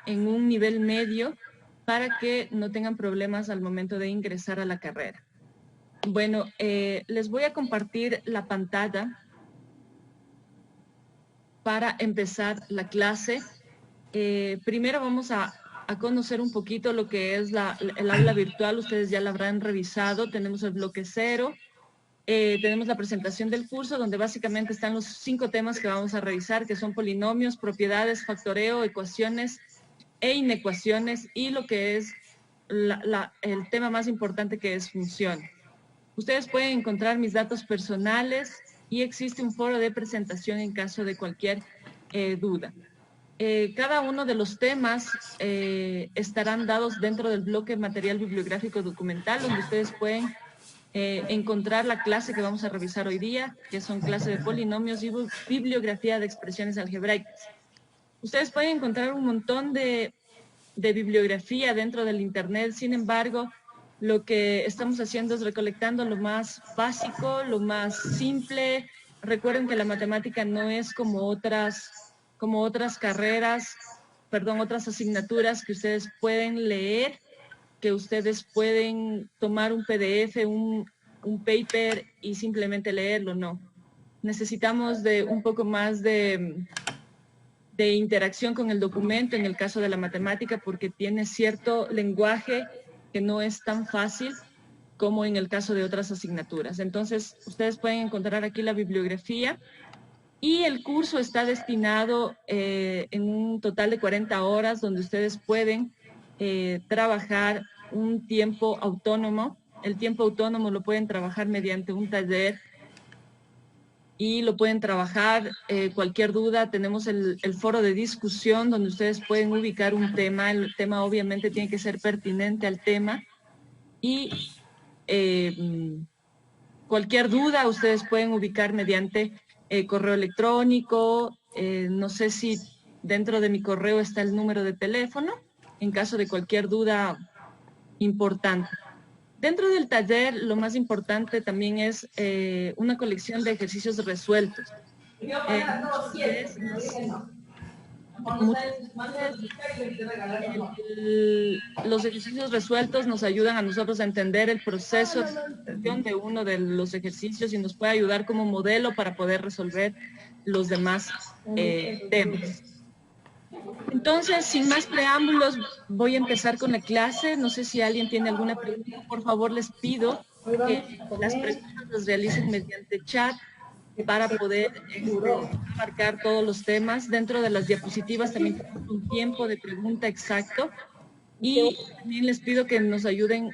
en un nivel medio para que no tengan problemas al momento de ingresar a la carrera. Bueno, les voy a compartir la pantalla para empezar la clase. Primero vamos a conocer un poquito lo que es el aula virtual. Ustedes ya la habrán revisado. Tenemos el bloque 0. Tenemos la presentación del curso, donde básicamente están los 5 temas que vamos a revisar, que son polinomios, propiedades, factoreo, ecuaciones e inecuaciones, y lo que es el tema más importante, que es funciones. Ustedes pueden encontrar mis datos personales y existe un foro de presentación en caso de cualquier duda. Cada uno de los temas estarán dados dentro del bloque material bibliográfico documental, donde ustedes pueden encontrar la clase que vamos a revisar hoy día, que son clase de polinomios y bibliografía de expresiones algebraicas. Ustedes pueden encontrar un montón de bibliografía dentro del internet. Sin embargo, lo que estamos haciendo es recolectando lo más básico, lo más simple. Recuerden que la matemática no es como otras carreras, perdón, otras asignaturas que ustedes pueden leer, que ustedes pueden tomar un PDF, un paper y simplemente leerlo. No. Necesitamos de un poco más de interacción con el documento en el caso de la matemática, porque tiene cierto lenguaje que no es tan fácil como en el caso de otras asignaturas. Entonces, ustedes pueden encontrar aquí la bibliografía, y el curso está destinado en un total de 40 horas, donde ustedes pueden trabajar un tiempo autónomo. El tiempo autónomo lo pueden trabajar mediante un taller y lo pueden trabajar. Cualquier duda, tenemos el foro de discusión, donde ustedes pueden ubicar un tema. El tema obviamente tiene que ser pertinente al tema, y cualquier duda ustedes pueden ubicar mediante correo electrónico. No sé si dentro de mi correo está el número de teléfono, en caso de cualquier duda importante. Dentro del taller, lo más importante también es una colección de ejercicios resueltos. Los ejercicios resueltos nos ayudan a nosotros a entender el proceso de uno de los ejercicios, y nos puede ayudar como modelo para poder resolver los demás temas. Entonces, sin más preámbulos, voy a empezar con la clase. No sé si alguien tiene alguna pregunta. Por favor, les pido que las preguntas las realicen mediante chat para poder abarcar todos los temas. Dentro de las diapositivas también tenemos un tiempo de pregunta exacto, y también les pido que nos ayuden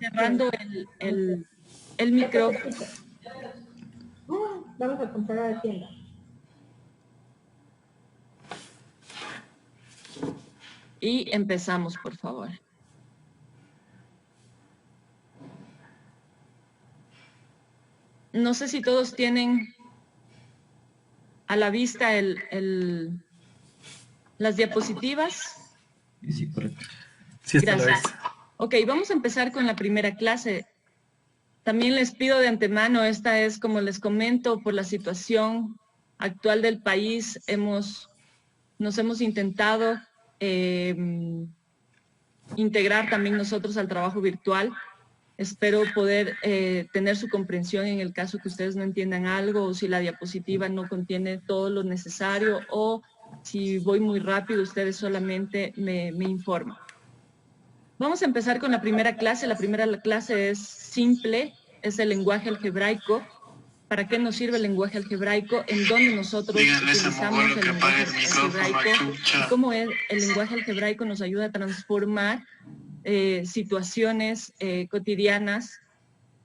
cerrando el micrófono. Vamos a comprar a la tienda. Y empezamos, por favor. No sé si todos tienen a la vista las diapositivas. Sí, correcto. Sí, está. Gracias. Ok, vamos a empezar con la primera clase. También les pido de antemano, esta es, como les comento, por la situación actual del país, nos hemos intentado integrar también nosotros al trabajo virtual. Espero poder tener su comprensión en el caso que ustedes no entiendan algo, o si la diapositiva no contiene todo lo necesario, o si voy muy rápido, ustedes solamente me informan. Vamos a empezar con la primera clase. La primera clase es simple, es el lenguaje algebraico. ¿Para qué nos sirve el lenguaje algebraico? En dónde nosotros utilizamos el lenguaje algebraico, y cómo el lenguaje algebraico nos ayuda a transformar situaciones cotidianas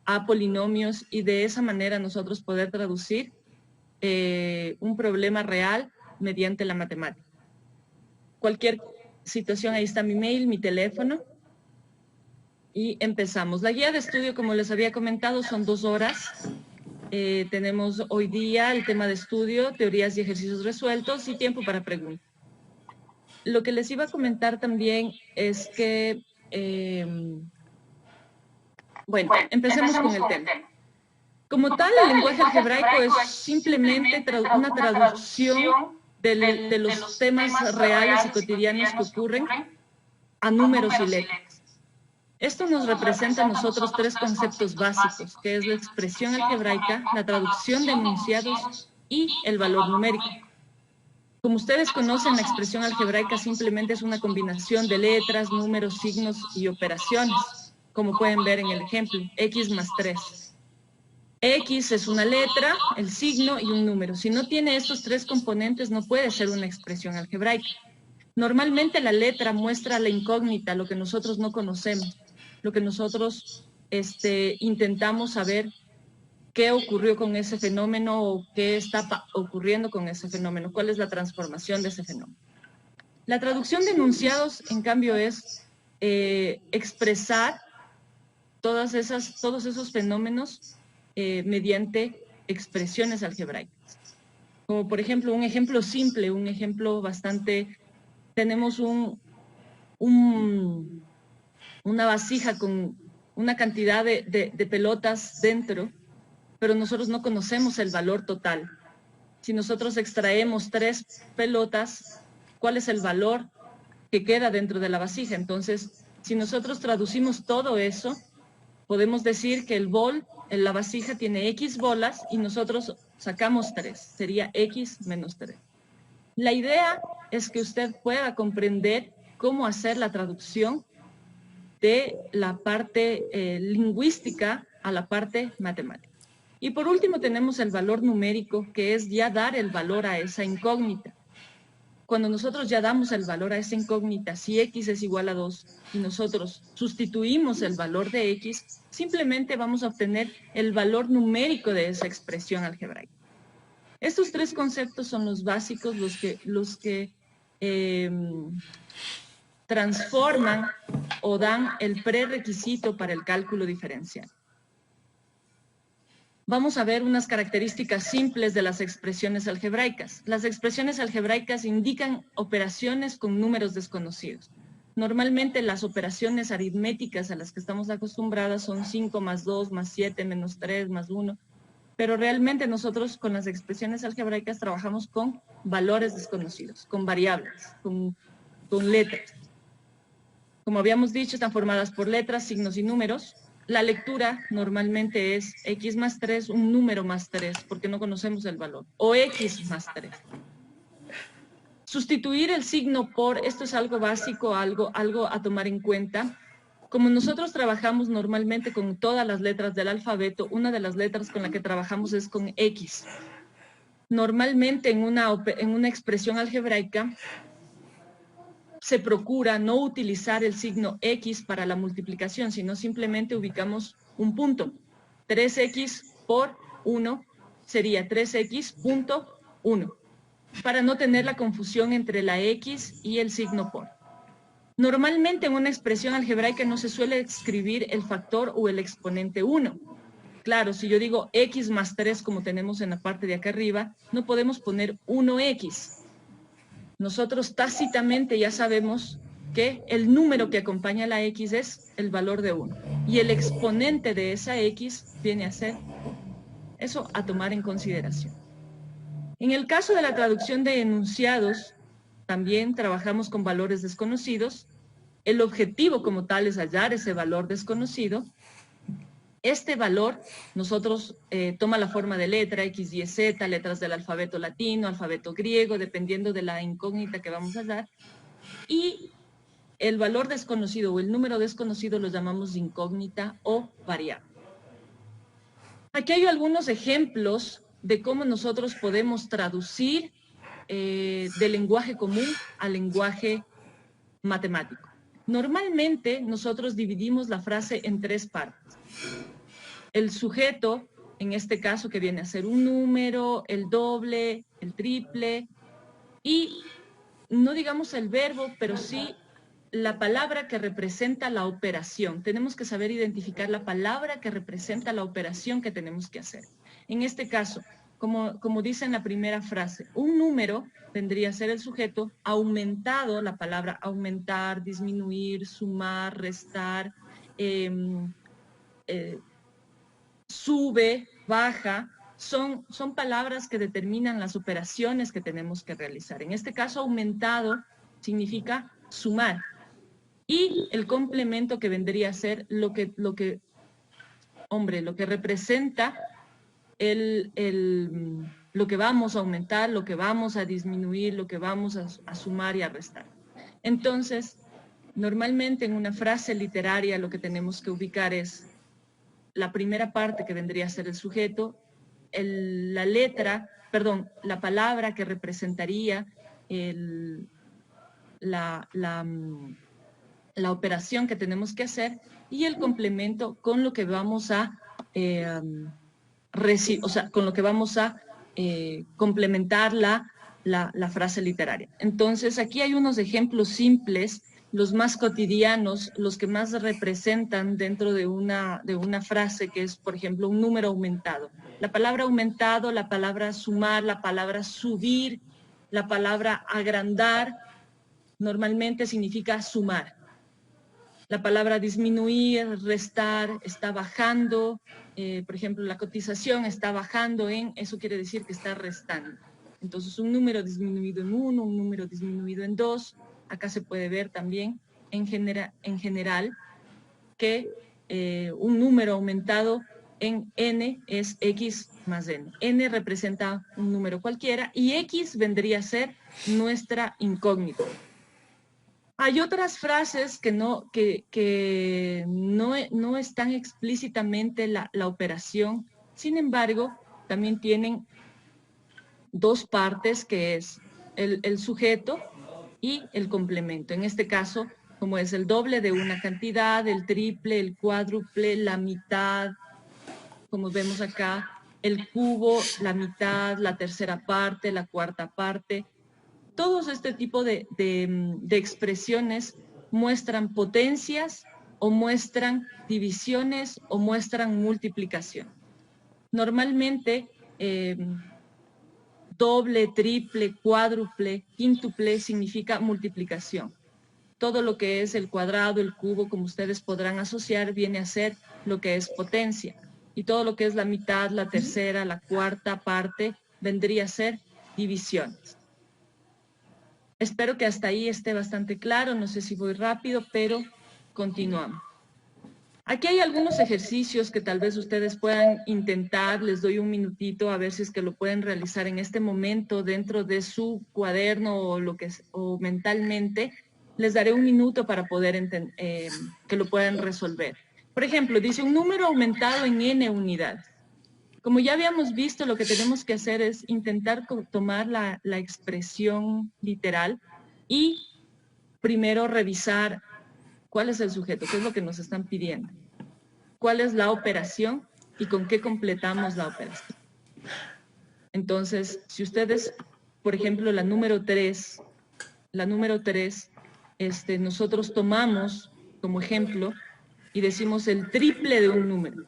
a polinomios, y de esa manera nosotros poder traducir un problema real mediante la matemática. Cualquier situación, ahí está mi mail, mi teléfono, y empezamos. La guía de estudio, como les había comentado, son 2 horas. Tenemos hoy día el tema de estudio, teorías y ejercicios resueltos, y tiempo para preguntas. Lo que les iba a comentar también es que, bueno, empecemos con el tema. Como tal, el lenguaje algebraico es simplemente una traducción de los temas reales y cotidianos que ocurren a números y letras. Esto nos representa a nosotros tres conceptos básicos, que es la expresión algebraica, la traducción de enunciados y el valor numérico. Como ustedes conocen, la expresión algebraica simplemente es una combinación de letras, números, signos y operaciones, como pueden ver en el ejemplo, x más 3. X es una letra, el signo y un número. Si no tiene estos tres componentes, no puede ser una expresión algebraica. Normalmente la letra muestra la incógnita, lo que nosotros no conocemos, lo que nosotros intentamos saber qué ocurrió con ese fenómeno o qué está ocurriendo con ese fenómeno, cuál es la transformación de ese fenómeno. La traducción de enunciados, en cambio, es expresar todos esos fenómenos mediante expresiones algebraicas. Como por ejemplo, un ejemplo simple, un ejemplo bastante... Tenemos una vasija con una cantidad de pelotas dentro, pero nosotros no conocemos el valor total. Si nosotros extraemos 3 pelotas, ¿cuál es el valor que queda dentro de la vasija? Entonces, si nosotros traducimos todo eso, podemos decir que el bol, en la vasija, tiene X bolas y nosotros sacamos 3. Sería X menos 3. La idea es que usted pueda comprender cómo hacer la traducción de la parte lingüística a la parte matemática. Y por último tenemos el valor numérico, que es ya dar el valor a esa incógnita. Cuando nosotros ya damos el valor a esa incógnita, si x es igual a 2 y nosotros sustituimos el valor de x, simplemente vamos a obtener el valor numérico de esa expresión algebraica. Estos tres conceptos son los básicos, los que transforman o dan el prerequisito para el cálculo diferencial. Vamos a ver unas características simples de las expresiones algebraicas. Las expresiones algebraicas indican operaciones con números desconocidos. Normalmente las operaciones aritméticas a las que estamos acostumbradas son 5 más 2 más 7 menos 3 más 1, pero realmente nosotros con las expresiones algebraicas trabajamos con valores desconocidos, con variables, con letras. Como habíamos dicho, están formadas por letras, signos y números. La lectura normalmente es x más 3, un número más 3, porque no conocemos el valor, o x más 3. Sustituir el signo por, esto es algo básico, algo a tomar en cuenta. Como nosotros trabajamos normalmente con todas las letras del alfabeto, una de las letras con la que trabajamos es con X. Normalmente en una expresión algebraica se procura no utilizar el signo X para la multiplicación, sino simplemente ubicamos un punto. 3X por 1 sería 3X punto 1, para no tener la confusión entre la X y el signo por. Normalmente en una expresión algebraica no se suele escribir el factor o el exponente 1. Claro, si yo digo x más 3 como tenemos en la parte de acá arriba, no podemos poner 1x. Nosotros tácitamente ya sabemos que el número que acompaña a la x es el valor de 1. Y el exponente de esa x viene a ser eso a tomar en consideración. En el caso de la traducción de enunciados, también trabajamos con valores desconocidos. El objetivo como tal es hallar ese valor desconocido. Este valor nosotros toma la forma de letra, X, Y, Z, letras del alfabeto latino, alfabeto griego, dependiendo de la incógnita que vamos a hallar. Y el valor desconocido o el número desconocido lo llamamos incógnita o variable. Aquí hay algunos ejemplos de cómo nosotros podemos traducir del lenguaje común al lenguaje matemático. Normalmente nosotros dividimos la frase en 3 partes. El sujeto, en este caso que viene a ser un número, el doble, el triple, y no digamos el verbo, pero sí la palabra que representa la operación. Tenemos que saber identificar la palabra que representa la operación que tenemos que hacer. En este caso, como dice en la primera frase, un número vendría a ser el sujeto aumentado, la palabra aumentar, disminuir, sumar, restar, sube, baja, son palabras que determinan las operaciones que tenemos que realizar. En este caso, aumentado significa sumar. Y el complemento que vendría a ser lo que representa lo que vamos a aumentar, lo que vamos a disminuir, lo que vamos a sumar y a restar. Entonces, normalmente en una frase literaria lo que tenemos que ubicar es la primera parte que vendría a ser el sujeto, la palabra que representaría la operación que tenemos que hacer y el complemento con lo que vamos a complementar la frase literaria. Entonces, aquí hay unos ejemplos simples, los más cotidianos, los que más representan dentro de una frase, que es, por ejemplo, un número aumentado. La palabra aumentado, la palabra sumar, la palabra subir, la palabra agrandar, normalmente significa sumar. La palabra disminuir, restar, está bajando. Por ejemplo, la cotización está bajando eso quiere decir que está restando. Entonces, un número disminuido en 1, un número disminuido en 2. Acá se puede ver también en general que un número aumentado en n es x más n. N representa un número cualquiera y x vendría a ser nuestra incógnita. Hay otras frases que no están explícitamente la operación, sin embargo, también tienen dos partes, que es el sujeto y el complemento. En este caso, como es el doble de una cantidad, el triple, el cuádruple, la mitad, como vemos acá, el cubo, la mitad, la tercera parte, la cuarta parte. Todos este tipo de expresiones muestran potencias o muestran divisiones o muestran multiplicación. Normalmente, doble, triple, cuádruple, quíntuple significa multiplicación. Todo lo que es el cuadrado, el cubo, como ustedes podrán asociar, viene a ser lo que es potencia. Y todo lo que es la mitad, la tercera, la cuarta parte, vendría a ser divisiones. Espero que hasta ahí esté bastante claro, no sé si voy rápido, pero continuamos. Aquí hay algunos ejercicios que tal vez ustedes puedan intentar, les doy un minutito a ver si es que lo pueden realizar en este momento dentro de su cuaderno o mentalmente. Les daré un minuto para poder que lo puedan resolver. Por ejemplo, dice un número aumentado en n unidades. Como ya habíamos visto, lo que tenemos que hacer es intentar tomar la expresión literal y primero revisar cuál es el sujeto, qué es lo que nos están pidiendo, cuál es la operación y con qué completamos la operación. Entonces, si ustedes, por ejemplo, la número 3, nosotros tomamos como ejemplo y decimos el triple de un número.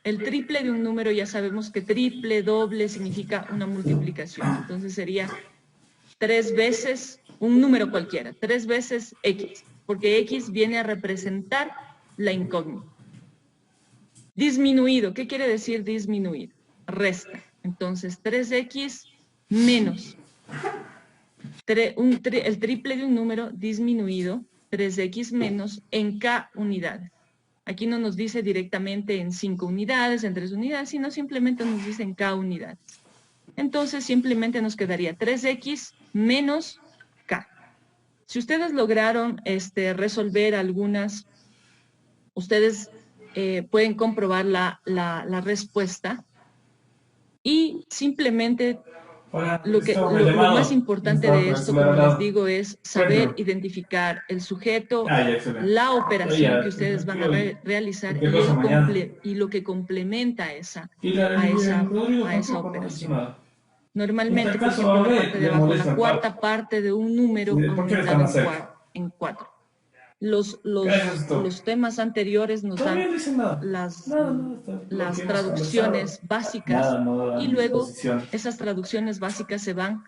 El triple de un número ya sabemos que triple, doble significa una multiplicación. Entonces sería 3 veces un número cualquiera, 3 veces x, porque x viene a representar la incógnita. Disminuido, ¿qué quiere decir disminuir? Resta. Entonces 3x menos el triple de un número disminuido, 3x menos en k unidades. Aquí no nos dice directamente en 5 unidades, en 3 unidades, sino simplemente nos dice en k unidades. Entonces simplemente nos quedaría 3x menos k. Si ustedes lograron resolver algunas, ustedes pueden comprobar la respuesta y simplemente lo más importante de esto, como les digo, es saber identificar el sujeto, la operación que ustedes van a realizar y lo que complementa a esa operación. Normalmente, por ejemplo, en la parte de abajo, la cuarta parte de un número aumentado en 4. Los temas anteriores nos dan las traducciones básicas y luego esas traducciones básicas se van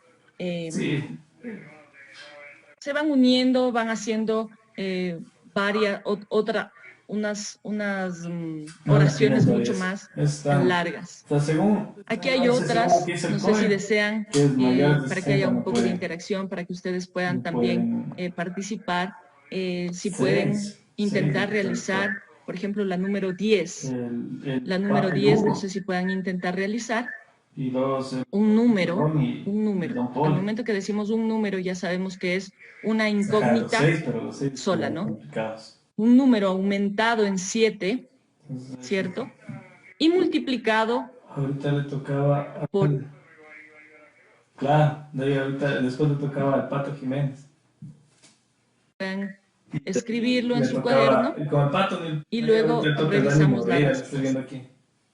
uniendo, van haciendo unas oraciones mucho más largas. Aquí hay otras, no sé si desean, para que haya un poco de interacción, para que ustedes puedan también participar, si pueden intentar realizar, por ejemplo, la número 10. La número 10, no sé si puedan intentar realizar un número. Al momento que decimos un número ya sabemos que es una incógnita sola, ¿no? Un número aumentado en 7, ¿cierto? Y multiplicado ahorita le tocaba por... Claro, después le tocaba al Pato Jiménez. Pueden escribirlo en su cuaderno y luego revisamos revisamos la respuesta.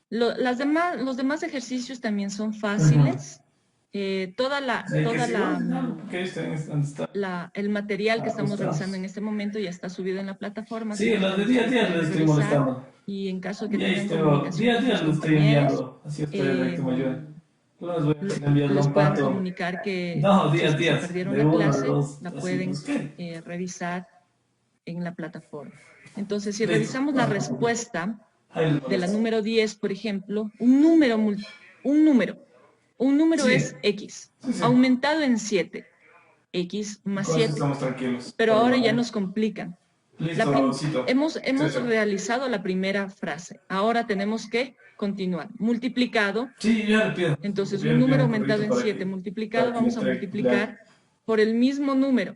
Los demás ejercicios también son fáciles. El material que estamos revisando en este momento ya está subido en la plataforma. Sí, los de día a día les estoy molestando. Y en caso de que tengan comunicación con sus compañeros, les puedan comunicar que si es que se perdieron la clase, la pueden revisar en la plataforma. Entonces, si revisamos la respuesta de la número 10, por ejemplo, un número es X, aumentado en 7, X más 7, pero ahora ya nos complican. Hemos realizado la primera frase, ahora tenemos que continuar. Multiplicado, entonces un número aumentado en 7 multiplicado, vamos a multiplicar por el mismo número.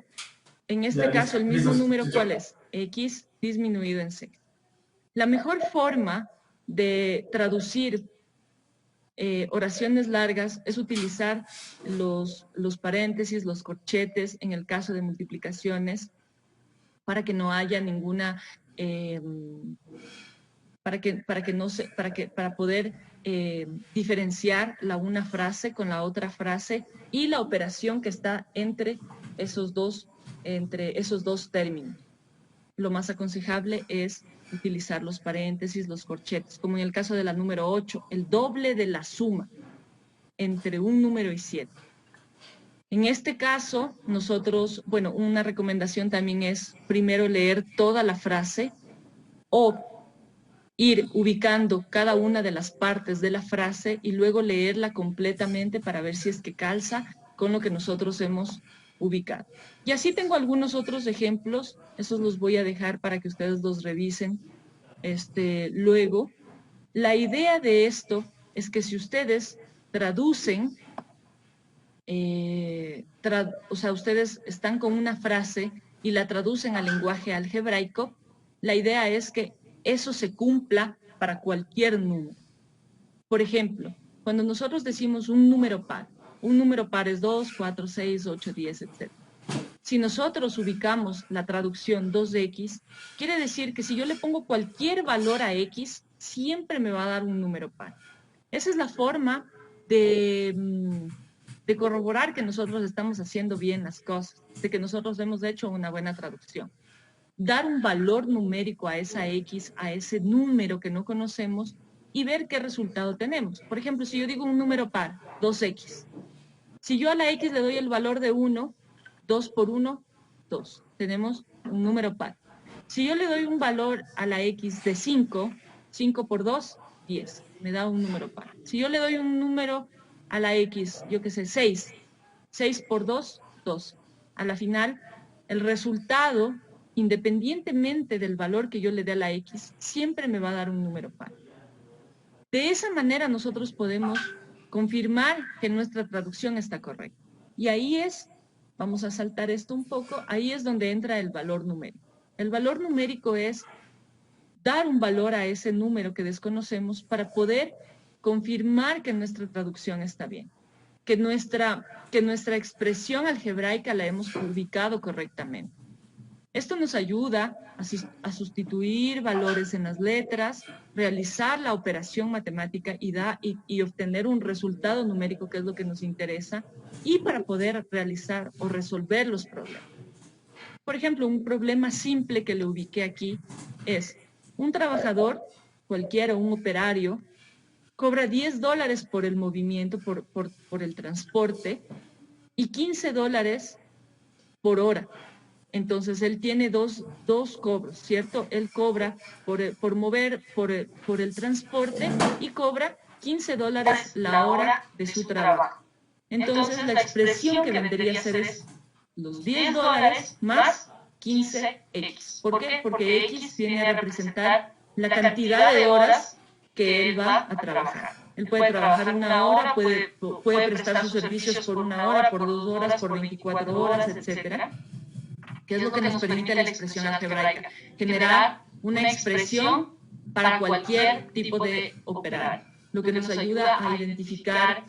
En este caso, el mismo número, ¿cuál es? X disminuido en 6. La mejor forma de traducir oraciones largas es utilizar los paréntesis, los corchetes en el caso de multiplicaciones para que no haya ninguna, para poder diferenciar una frase con la otra frase y la operación que está entre esos dos términos. Lo más aconsejable es utilizar los paréntesis, los corchetes, como en el caso de la número 8, el doble de la suma entre un número y 7. En este caso, nosotros, bueno, una recomendación también es primero leer toda la frase o ir ubicando cada una de las partes de la frase y luego leerla completamente para ver si es que calza con lo que nosotros hemos ubicado. Y así tengo algunos otros ejemplos, esos los voy a dejar para que ustedes los revisen luego. La idea de esto es que si ustedes traducen, o sea, ustedes están con una frase y la traducen al lenguaje algebraico, la idea es que eso se cumpla para cualquier número. Por ejemplo, cuando nosotros decimos un número par es 2, 4, 6, 8, 10, etc. Si nosotros ubicamos la traducción 2x, quiere decir que si yo le pongo cualquier valor a x, siempre me va a dar un número par. Esa es la forma de corroborar que nosotros estamos haciendo bien las cosas, de que nosotros hemos hecho una buena traducción. Dar un valor numérico a esa x, a ese número que no conocemos y ver qué resultado tenemos. Por ejemplo, si yo digo un número par, 2x. Si yo a la x le doy el valor de 1, 2 por 1, 2. Tenemos un número par. Si yo le doy un valor a la x de 5, 5 por 2, 10. Me da un número par. Si yo le doy un número a la x, yo qué sé, 6. 6 por 2, 2. A la final, el resultado, independientemente del valor que yo le dé a la x, siempre me va a dar un número par. De esa manera nosotros podemos confirmar que nuestra traducción está correcta. Y ahí es, vamos a saltar esto un poco, ahí es donde entra el valor numérico. El valor numérico es dar un valor a ese número que desconocemos para poder confirmar que nuestra traducción está bien, que nuestra expresión algebraica la hemos ubicado correctamente. Esto nos ayuda a sustituir valores en las letras, realizar la operación matemática y obtener un resultado numérico, que es lo que nos interesa, y para poder realizar o resolver los problemas. Por ejemplo, un problema simple que le ubiqué aquí es un trabajador, cualquiera, un operario, cobra $10 por el movimiento, por el transporte, y $15 por hora. Entonces, él tiene dos cobros, ¿cierto? Él cobra por el transporte y cobra $15 la hora de su trabajo. Entonces, la expresión que vendría a ser es los $10 más 15X. ¿Por qué? Porque X viene a representar la cantidad de horas que él va a trabajar. Él puede trabajar una hora, puede prestar sus servicios por una hora, por 2 horas, por 24 horas, etcétera. ¿Qué es lo que nos permite la expresión algebraica? Generar una expresión para cualquier tipo de operario, lo que nos ayuda a identificar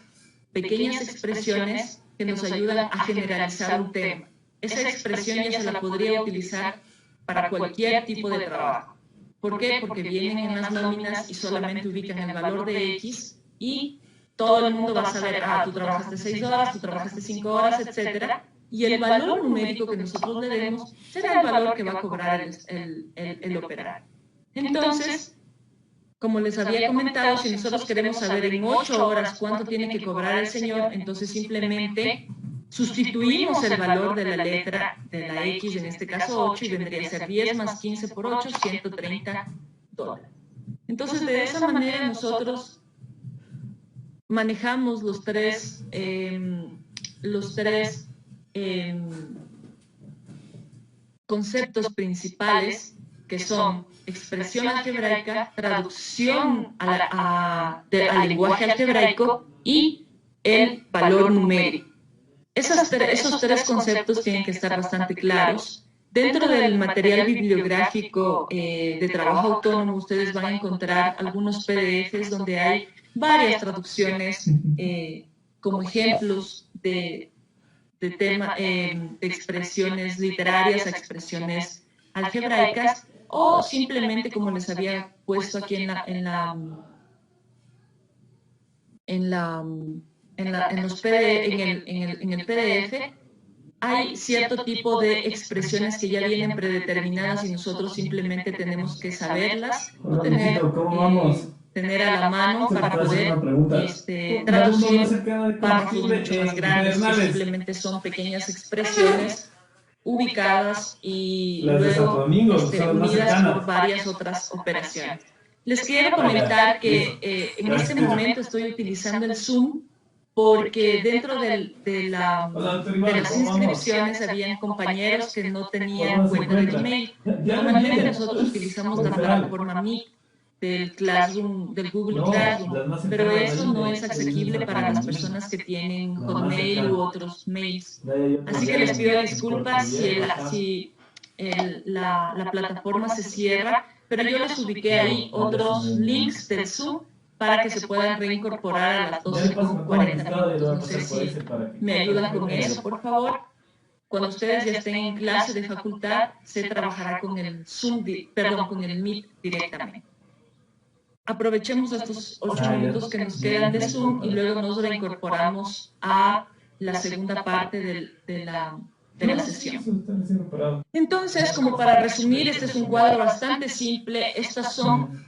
pequeñas expresiones que nos ayudan a generalizar un tema. Esa expresión ya se la podría utilizar para cualquier tipo de trabajo. ¿Por qué? Porque vienen en las nóminas y solamente ubican el valor de X y todo el mundo va a saber, tú trabajaste 6 horas, tú trabajaste 5 horas, etcétera. Y el valor numérico que nosotros le demos será el valor que va a cobrar el operario. Entonces, como les había comentado, si nosotros queremos saber en 8 horas cuánto tiene que cobrar el señor, entonces simplemente sustituimos el valor de la letra de la X, en este caso 8, y vendría a ser 10 más 15 por 8, $130. Entonces, de esa manera nosotros manejamos los tres conceptos principales, que son expresión algebraica, traducción al lenguaje algebraico y el valor numérico. Esos tres conceptos tienen que estar bastante claros. Dentro del material bibliográfico de trabajo autónomo, ustedes van a encontrar algunos PDFs donde hay varias traducciones como ejemplos de expresiones literarias a expresiones algebraicas, o simplemente, como les había puesto aquí en el PDF, hay cierto tipo de expresiones que ya vienen predeterminadas y nosotros simplemente tenemos que saberlas, o tener a la mano para poder traducir párrafos mucho más grandes, que simplemente son pequeñas expresiones ubicadas y luego unidas por varias otras operaciones. Les quiero comentar que en este momento estoy utilizando el Zoom porque dentro de las inscripciones habían compañeros que no tenían cuenta de Gmail. Normalmente nosotros utilizamos la plataforma Meet del Classroom, del Google Classroom, pero eso no es asequible para las personas que tienen Hotmail u otros mails. Así que les pido disculpas si la plataforma se cierra, pero yo les ubiqué ahí otros links del Zoom para que se puedan reincorporar a las 12:40. No sé si me ayudan con eso, por favor. Cuando ustedes ya estén en clase de facultad, se trabajará con el Zoom, con el Meet directamente. Aprovechemos estos 8 minutos que nos quedan de Zoom y luego nos reincorporamos a la segunda parte de la sesión. Entonces, como para resumir, este es un cuadro bastante simple. Estos son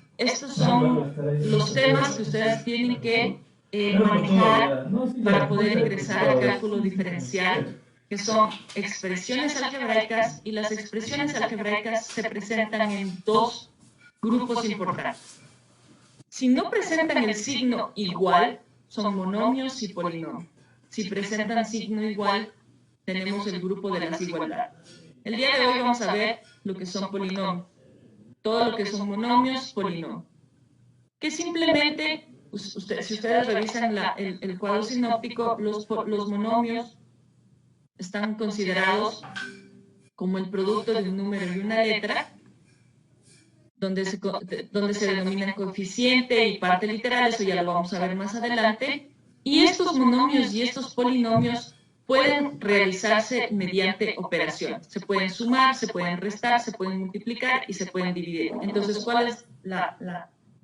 los temas que ustedes tienen que manejar para poder ingresar al cálculo diferencial, que son expresiones algebraicas, y las expresiones algebraicas se presentan en 2 grupos importantes. Si no presentan el signo igual, son monomios y polinomios. Si presentan signo igual, tenemos el grupo de las igualdades. El día de hoy vamos a ver lo que son polinomios. Todo lo que son monomios, polinomios. Que simplemente, si ustedes revisan el cuadro sinóptico, los monomios están considerados como el producto de un número y una letra, donde se denominan coeficiente y parte literal, eso ya lo vamos a ver más adelante. Y estos monomios y estos polinomios pueden realizarse mediante operaciones. Se pueden sumar, se pueden restar, se pueden multiplicar y se pueden dividir. Entonces, ¿cuál es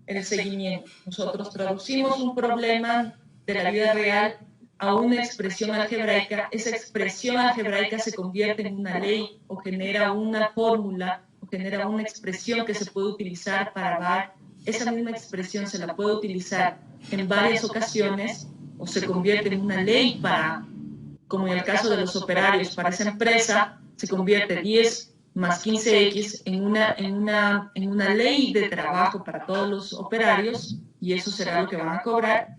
el seguimiento? Nosotros traducimos un problema de la vida real a una expresión algebraica. Esa expresión algebraica se convierte en una ley o genera una fórmula, genera una expresión que se puede utilizar para dar. Esa misma expresión se la puede utilizar en varias ocasiones o se convierte en una ley para, como en el caso de los operarios, para esa empresa se convierte 10 más 15x en una ley de trabajo para todos los operarios, y eso será lo que van a cobrar.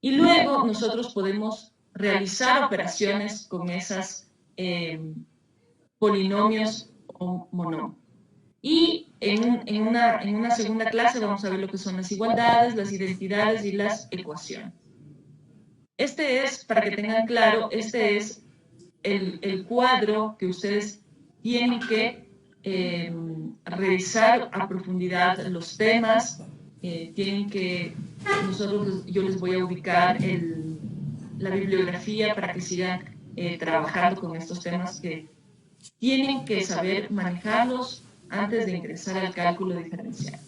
Y luego nosotros podemos realizar operaciones con esas polinomios o monomios. Y en una segunda clase vamos a ver lo que son las igualdades, las identidades y las ecuaciones. Este es, para que tengan claro, este es el cuadro que ustedes tienen que revisar a profundidad los temas. Tienen que, yo les voy a ubicar la bibliografía para que sigan trabajando con estos temas que tienen que saber manejarlos antes de ingresar al cálculo diferencial.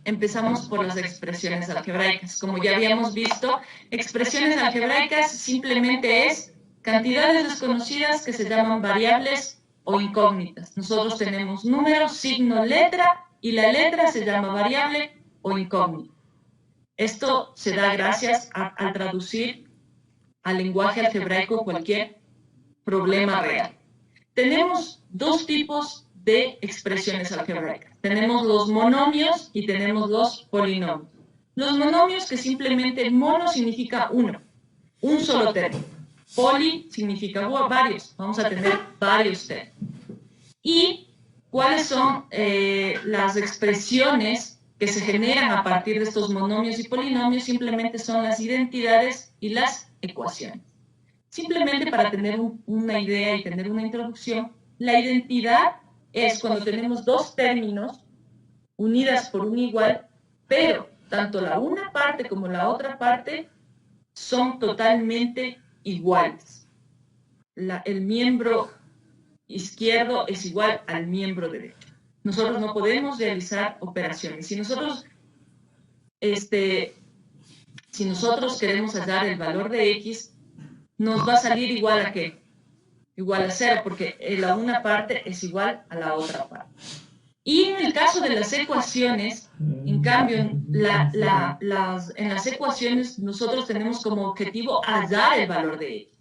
Empezamos por las expresiones algebraicas. Como ya habíamos visto, expresiones algebraicas simplemente es cantidades desconocidas que se llaman variables o incógnitas. Nosotros tenemos número, signo, letra, y la letra se llama variable o incógnita. Esto se da gracias al traducir al lenguaje algebraico cualquier problema real. Tenemos dos tipos de expresiones algebraicas. Tenemos los monomios y tenemos los polinomios. Los monomios, que simplemente mono significa uno, un solo término. Poli significa varios, vamos a tener varios términos. ¿Y cuáles son las expresiones que se generan a partir de estos monomios y polinomios? Simplemente son las identidades y las ecuaciones. Simplemente para tener una idea y tener una introducción, la identidad es cuando tenemos dos términos unidas por un igual, pero tanto la una parte como la otra parte son totalmente iguales. El miembro izquierdo es igual al miembro derecho. Nosotros no podemos realizar operaciones. Si nosotros queremos hallar el valor de x, nos va a salir igual a ¿qué? Igual a 0, porque la una parte es igual a la otra parte. Y en el caso de las ecuaciones, en cambio, en las ecuaciones nosotros tenemos como objetivo hallar el valor de x.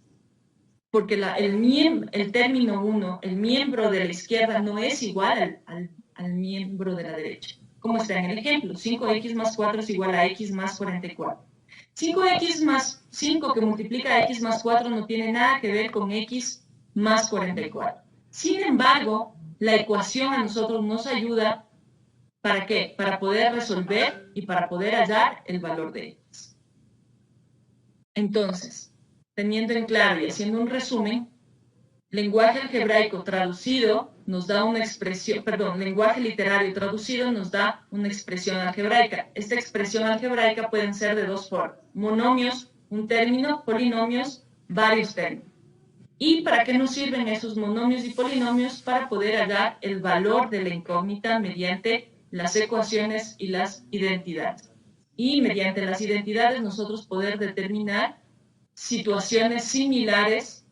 Porque el término 1, el miembro de la izquierda, no es igual al miembro de la derecha. Como está en el ejemplo, 5x más 4 es igual a x más 44. 5x más 5 que multiplica a x más 4 no tiene nada que ver con x más 44. Sin embargo, la ecuación a nosotros nos ayuda, ¿para qué? Para poder resolver y para poder hallar el valor de x. Entonces, teniendo en claro y haciendo un resumen, lenguaje algebraico traducido nos da una expresión, lenguaje literario traducido nos da una expresión algebraica. Esta expresión algebraica pueden ser de dos formas: monomios, un término; polinomios, varios términos. ¿Y para qué nos sirven esos monomios y polinomios? Para poder hallar el valor de la incógnita mediante las ecuaciones y las identidades. Y mediante las identidades nosotros poder determinar situaciones similares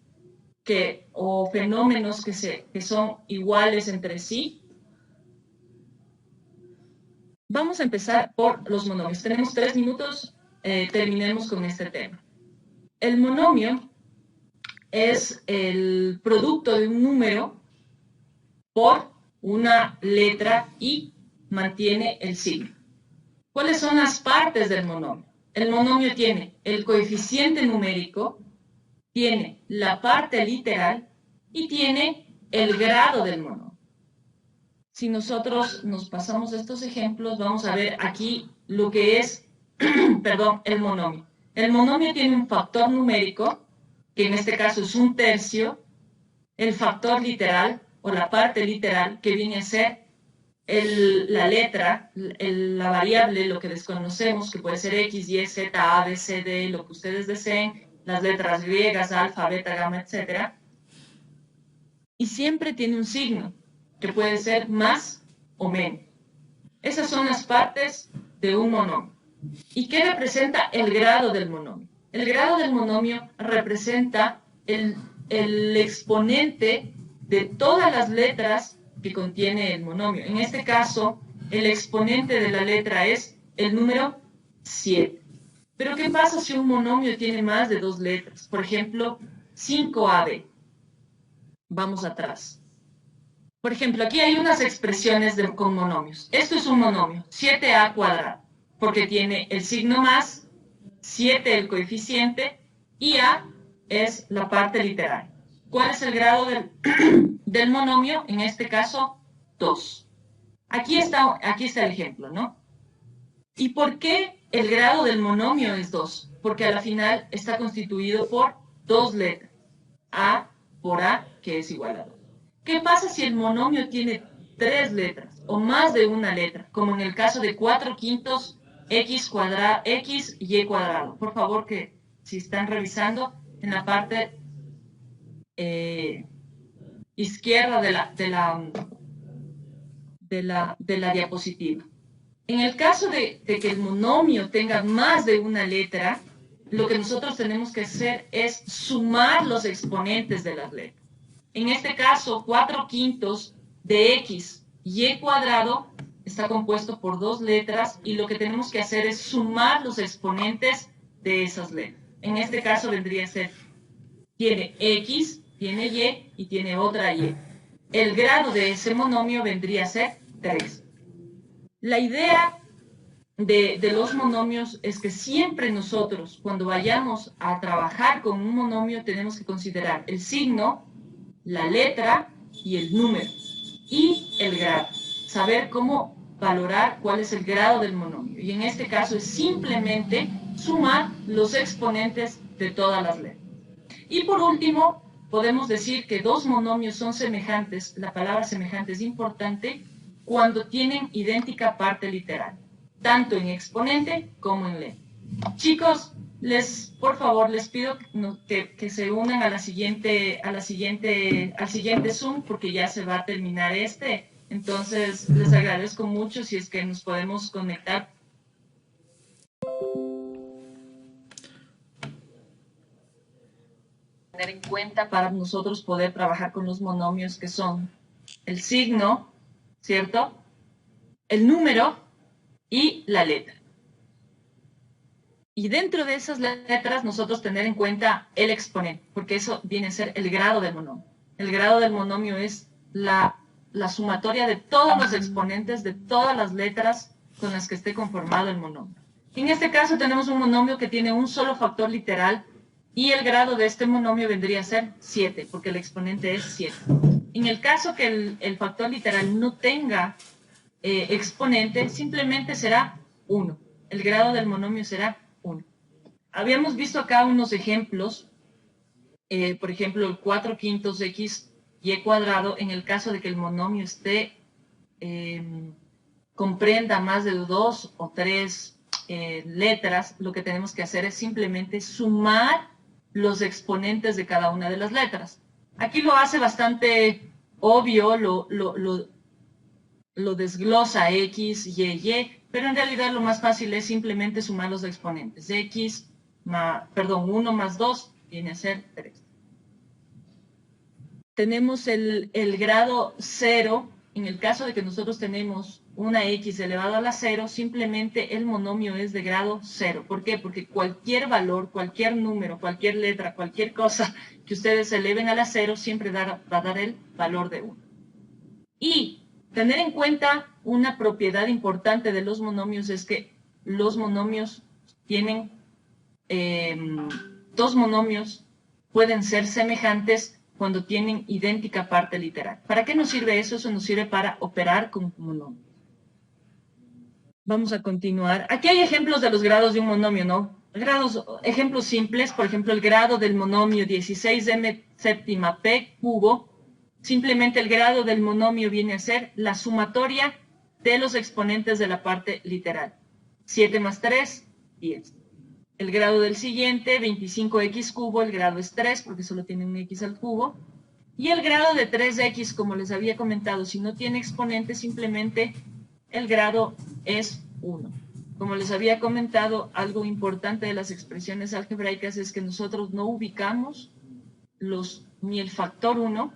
o fenómenos que son iguales entre sí. Vamos a empezar por los monomios. Tenemos 3 minutos, terminemos con este tema. El monomio es el producto de un número por una letra y mantiene el signo. ¿Cuáles son las partes del monomio? El monomio tiene el coeficiente numérico, tiene la parte literal y tiene el grado del monomio. Si nosotros nos pasamos estos ejemplos, vamos a ver aquí lo que es el monomio. El monomio tiene un factor numérico, que en este caso es 1/3, el factor literal o la parte literal, que viene a ser la letra, la variable, lo que desconocemos, que puede ser X, Y, Z, A, B, C, D, lo que ustedes deseen, las letras griegas, alfa, beta, gamma, etc. Y siempre tiene un signo, que puede ser más o menos. Esas son las partes de un monomio. ¿Y qué representa el grado del monomio? El grado del monomio representa el exponente de todas las letras que contiene el monomio. En este caso, el exponente de la letra es el número 7. Pero ¿qué pasa si un monomio tiene más de 2 letras? Por ejemplo, 5AB. Vamos atrás. Por ejemplo, aquí hay unas expresiones con monomios. Esto es un monomio, 7a cuadrado, porque tiene el signo más, 7 el coeficiente, y a es la parte literal. ¿Cuál es el grado del monomio? En este caso, 2. Aquí está el ejemplo, ¿no? ¿Y por qué el grado del monomio es 2? Porque a la final está constituido por dos letras. A por A, que es igual a 2. ¿Qué pasa si el monomio tiene 3 letras o más de una letra? Como en el caso de 4 quintos x cuadrado, x y cuadrado. Por favor, que si están revisando en la parte izquierda de la diapositiva. En el caso de que el monomio tenga más de una letra, lo que nosotros tenemos que hacer es sumar los exponentes de las letras. En este caso, 4 quintos de x y cuadrado está compuesto por dos letras y lo que tenemos que hacer es sumar los exponentes de esas letras. En este caso vendría a ser, tiene x, tiene y tiene otra y. El grado de ese monomio vendría a ser 3. La idea de los monomios es que siempre nosotros, cuando vayamos a trabajar con un monomio, tenemos que considerar el signo, la letra y el número, y el grado. Saber cómo valorar cuál es el grado del monomio. Y en este caso es simplemente sumar los exponentes de todas las letras. Y por último, podemos decir que dos monomios son semejantes, la palabra semejante es importante, cuando tienen idéntica parte literal, tanto en exponente como en letra. Chicos, por favor, les pido que se unan al siguiente Zoom, porque ya se va a terminar este. Entonces, les agradezco mucho si es que nos podemos conectar. Tener en cuenta para nosotros poder trabajar con los monomios, que son el signo, ¿cierto? El número y la letra. Y dentro de esas letras nosotros tener en cuenta el exponente, porque eso viene a ser el grado del monomio. El grado del monomio es la sumatoria de todos los exponentes de todas las letras con las que esté conformado el monomio. En este caso tenemos un monomio que tiene un solo factor literal y el grado de este monomio vendría a ser 7, porque el exponente es 7. En el caso que el factor literal no tenga exponente, simplemente será 1. El grado del monomio será 1. Habíamos visto acá unos ejemplos, por ejemplo, el 4 quintos x y cuadrado, en el caso de que el monomio comprenda más de 2 o 3 letras, lo que tenemos que hacer es simplemente sumar los exponentes de cada una de las letras. Aquí lo hace bastante obvio, lo desglosa x, y, pero en realidad lo más fácil es simplemente sumar los exponentes. 1 más 2 viene a ser 3. Tenemos el grado 0, en el caso de que nosotros tenemos una x elevado a la 0, simplemente el monomio es de grado 0. ¿Por qué? Porque cualquier valor, cualquier número, cualquier letra, cualquier cosa que ustedes eleven a la 0, siempre va a dar el valor de 1. Y tener en cuenta una propiedad importante de los monomios es que los monomios tienen, dos monomios pueden ser semejantes cuando tienen idéntica parte literal. ¿Para qué nos sirve eso? Eso nos sirve para operar con monomios. Vamos a continuar. Aquí hay ejemplos de los grados de un monomio, ¿no? Ejemplos simples, por ejemplo, el grado del monomio 16m séptima p cubo. Simplemente el grado del monomio viene a ser la sumatoria de los exponentes de la parte literal. 7 más 3, 10. El grado del siguiente, 25x cubo, el grado es 3 porque solo tiene un x al cubo. Y el grado de 3x, como les había comentado, si no tiene exponente, simplemente el grado es 1. Como les había comentado, algo importante de las expresiones algebraicas es que nosotros no ubicamos ni el factor 1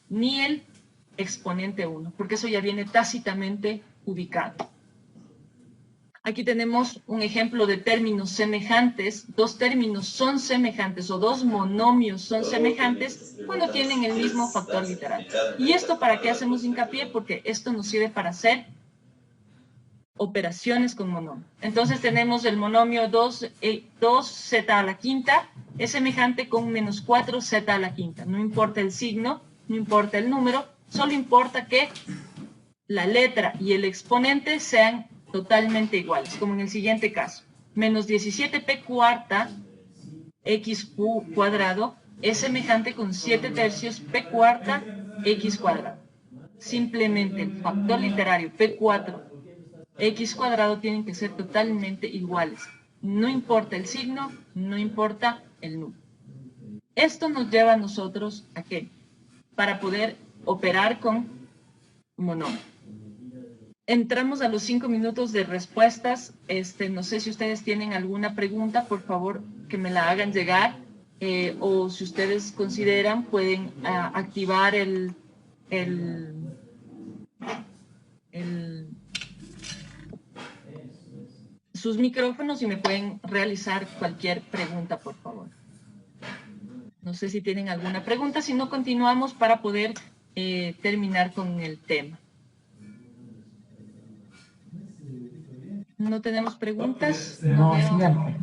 ni el exponente 1, porque eso ya viene tácitamente ubicado. Aquí tenemos un ejemplo de términos semejantes. Dos términos son semejantes o dos monomios son semejantes cuando tienen el mismo factor literal. ¿Y esto para qué hacemos hincapié? Porque esto nos sirve para hacer operaciones con monomio. Entonces tenemos el monomio 2z a la quinta es semejante con menos 4z a la quinta. No importa el signo, no importa el número, solo importa que la letra y el exponente sean totalmente iguales, como en el siguiente caso. Menos 17p cuarta x cuadrado es semejante con 7 tercios p cuarta x cuadrado. Simplemente el factor literario p4 x cuadrado tienen que ser totalmente iguales. No importa el signo, no importa el número. Esto nos lleva a nosotros ¿a qué? Para poder operar con monomio. Entramos a los 5 minutos de respuestas. No sé si ustedes tienen alguna pregunta, por favor que me la hagan llegar. O si ustedes consideran, pueden activar sus micrófonos y me pueden realizar cualquier pregunta, por favor. No sé si tienen alguna pregunta, si no continuamos para poder terminar con el tema. ¿No tenemos preguntas? No, al final.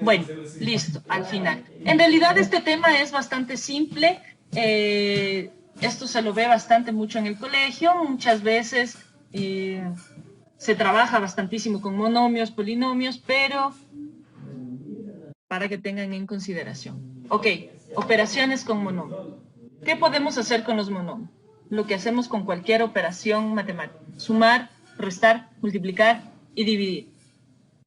Bueno, listo, al final. En realidad este tema es bastante simple. Esto se lo ve bastante mucho en el colegio. Muchas veces se trabaja bastantísimo con monomios, polinomios, pero para que tengan en consideración. Ok, operaciones con monomio. ¿Qué podemos hacer con los monomios? Lo que hacemos con cualquier operación matemática. Sumar, restar, multiplicar y dividir.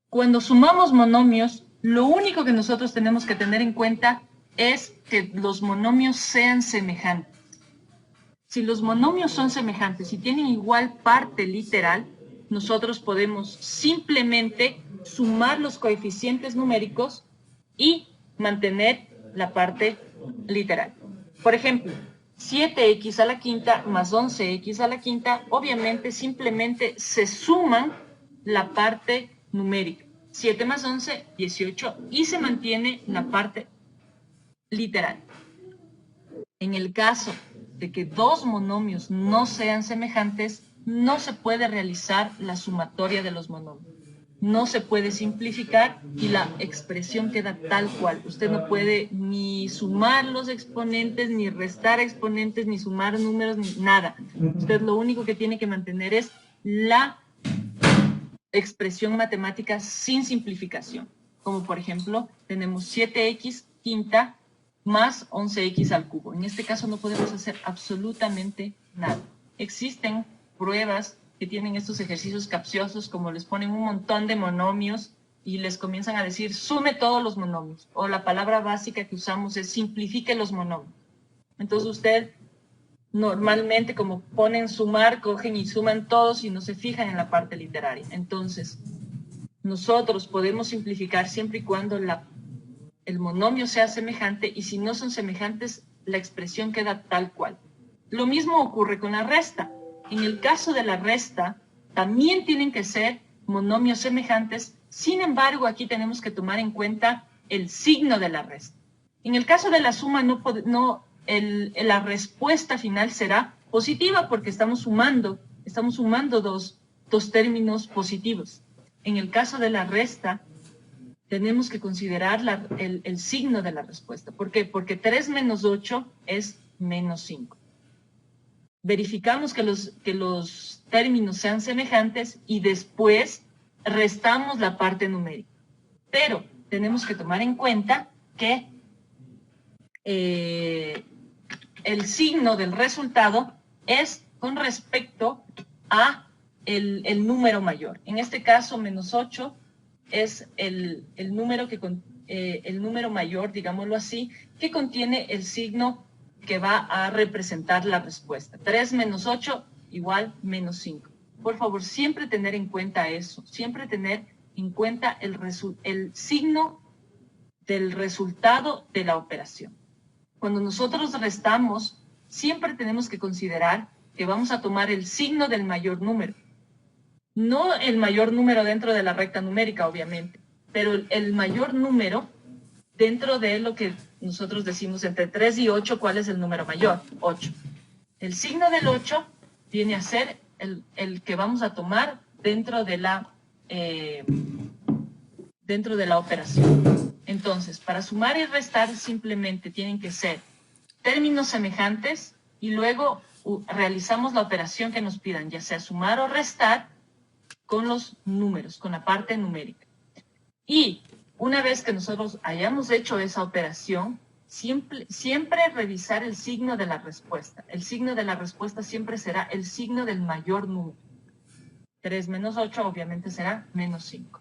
Cuando sumamos monomios, lo único que nosotros tenemos que tener en cuenta es que los monomios sean semejantes. Si los monomios son semejantes y tienen igual parte literal, nosotros podemos simplemente sumar los coeficientes numéricos y mantener la parte literal. Por ejemplo, 7x a la quinta más 11x a la quinta, obviamente simplemente se suman la parte numérica. 7 más 11, 18, y se mantiene la parte literal. En el caso de que dos monomios no sean semejantes, no se puede realizar la sumatoria de los monomios. No se puede simplificar y la expresión queda tal cual. Usted no puede ni sumar los exponentes, ni restar exponentes, ni sumar números, ni nada. Usted lo único que tiene que mantener es la expresión matemática sin simplificación. Como por ejemplo, tenemos 7x quinta más 11x al cubo. En este caso no podemos hacer absolutamente nada. Existen pruebas que tienen estos ejercicios capciosos, como les ponen un montón de monomios y les comienzan a decir, sume todos los monomios. O la palabra básica que usamos es simplifique los monomios. Entonces usted normalmente, como ponen sumar, cogen y suman todos y no se fijan en la parte literaria. Entonces, nosotros podemos simplificar siempre y cuando el monomio sea semejante, y si no son semejantes, la expresión queda tal cual. Lo mismo ocurre con la resta. En el caso de la resta, también tienen que ser monomios semejantes. Sin embargo, aquí tenemos que tomar en cuenta el signo de la resta. En el caso de la suma, la respuesta final será positiva porque estamos sumando dos términos positivos. En el caso de la resta, tenemos que considerar el signo de la respuesta. ¿Por qué? Porque 3 menos 8 es menos 5. Verificamos que los términos sean semejantes y después restamos la parte numérica. Pero tenemos que tomar en cuenta que el signo del resultado es con respecto a el número mayor. En este caso, menos 8 es el número mayor, digámoslo así, que contiene el signo que va a representar la respuesta. 3 menos 8 igual menos 5. Por favor, siempre tener en cuenta eso, siempre tener en cuenta el signo del resultado de la operación. Cuando nosotros restamos, siempre tenemos que considerar que vamos a tomar el signo del mayor número. No el mayor número dentro de la recta numérica, obviamente, pero el mayor número dentro de lo que nosotros decimos entre 3 y 8, ¿cuál es el número mayor? 8. El signo del 8 viene a ser el que vamos a tomar dentro de la operación. Entonces, para sumar y restar simplemente tienen que ser términos semejantes y luego realizamos la operación que nos pidan, ya sea sumar o restar con los números, con la parte numérica. Y una vez que nosotros hayamos hecho esa operación, siempre revisar el signo de la respuesta. El signo de la respuesta siempre será el signo del mayor número. 3 menos 8 obviamente será menos 5.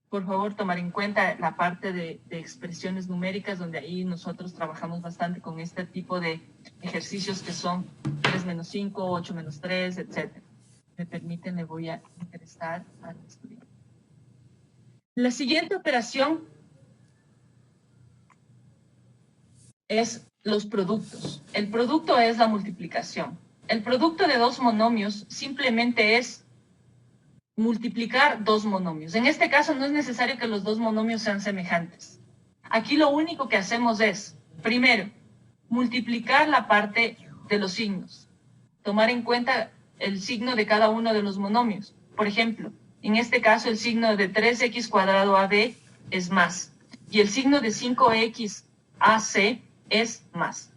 Por favor, tomar en cuenta la parte de expresiones numéricas, donde ahí nosotros trabajamos bastante con este tipo de ejercicios que son 3 menos 5, 8 menos 3, etc. Me permiten, le voy a interesar al estudiante. La siguiente operación es los productos. El producto es la multiplicación. El producto de dos monomios simplemente es multiplicar dos monomios. En este caso no es necesario que los dos monomios sean semejantes. Aquí lo único que hacemos es, primero, multiplicar la parte de los signos. Tomar en cuenta el signo de cada uno de los monomios. Por ejemplo, en este caso el signo de 3x cuadrado AB es más. Y el signo de 5x AC es más.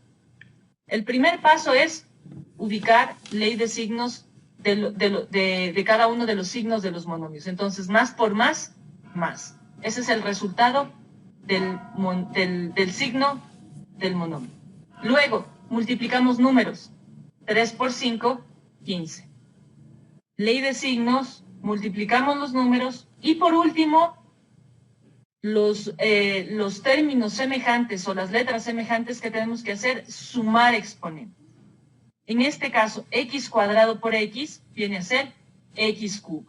El primer paso es ubicar ley de signos de cada uno de los signos de los monomios. Entonces, más por más, más. Ese es el resultado del signo del monomio. Luego, multiplicamos números. 3 por 5, 15. Ley de signos, multiplicamos los números. Y por último, los términos semejantes o las letras semejantes que tenemos que hacer, sumar exponentes. En este caso, x cuadrado por x viene a ser x cubo,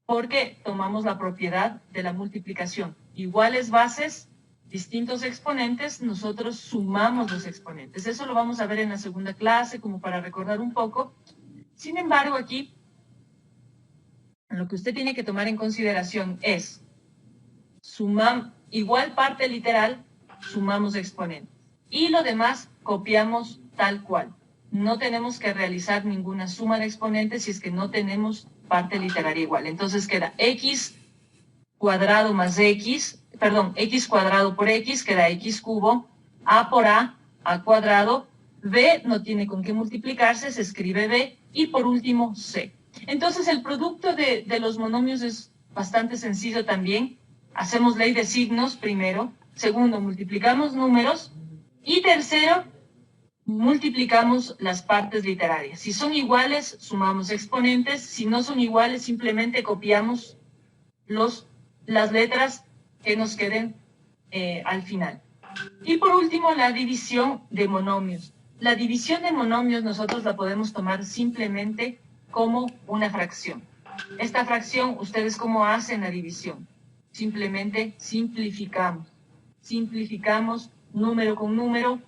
porque tomamos la propiedad de la multiplicación. Iguales bases, distintos exponentes, nosotros sumamos los exponentes. Eso lo vamos a ver en la segunda clase, como para recordar un poco. Sin embargo, aquí, lo que usted tiene que tomar en consideración es, igual parte literal, sumamos exponentes. Y lo demás, copiamos tal cual. No tenemos que realizar ninguna suma de exponentes si es que no tenemos parte literaria igual. Entonces queda x cuadrado más x cuadrado por x queda x cubo, a por a cuadrado, b no tiene con qué multiplicarse, se escribe b, y por último c. Entonces el producto de los monomios es bastante sencillo también. Hacemos ley de signos primero, segundo multiplicamos números, y tercero multiplicamos las partes literarias. Si son iguales, sumamos exponentes. Si no son iguales, simplemente copiamos las letras que nos queden al final. Y por último, la división de monomios. La división de monomios nosotros la podemos tomar simplemente como una fracción. Esta fracción, ¿ustedes cómo hacen la división? Simplemente simplificamos. Simplificamos número con número,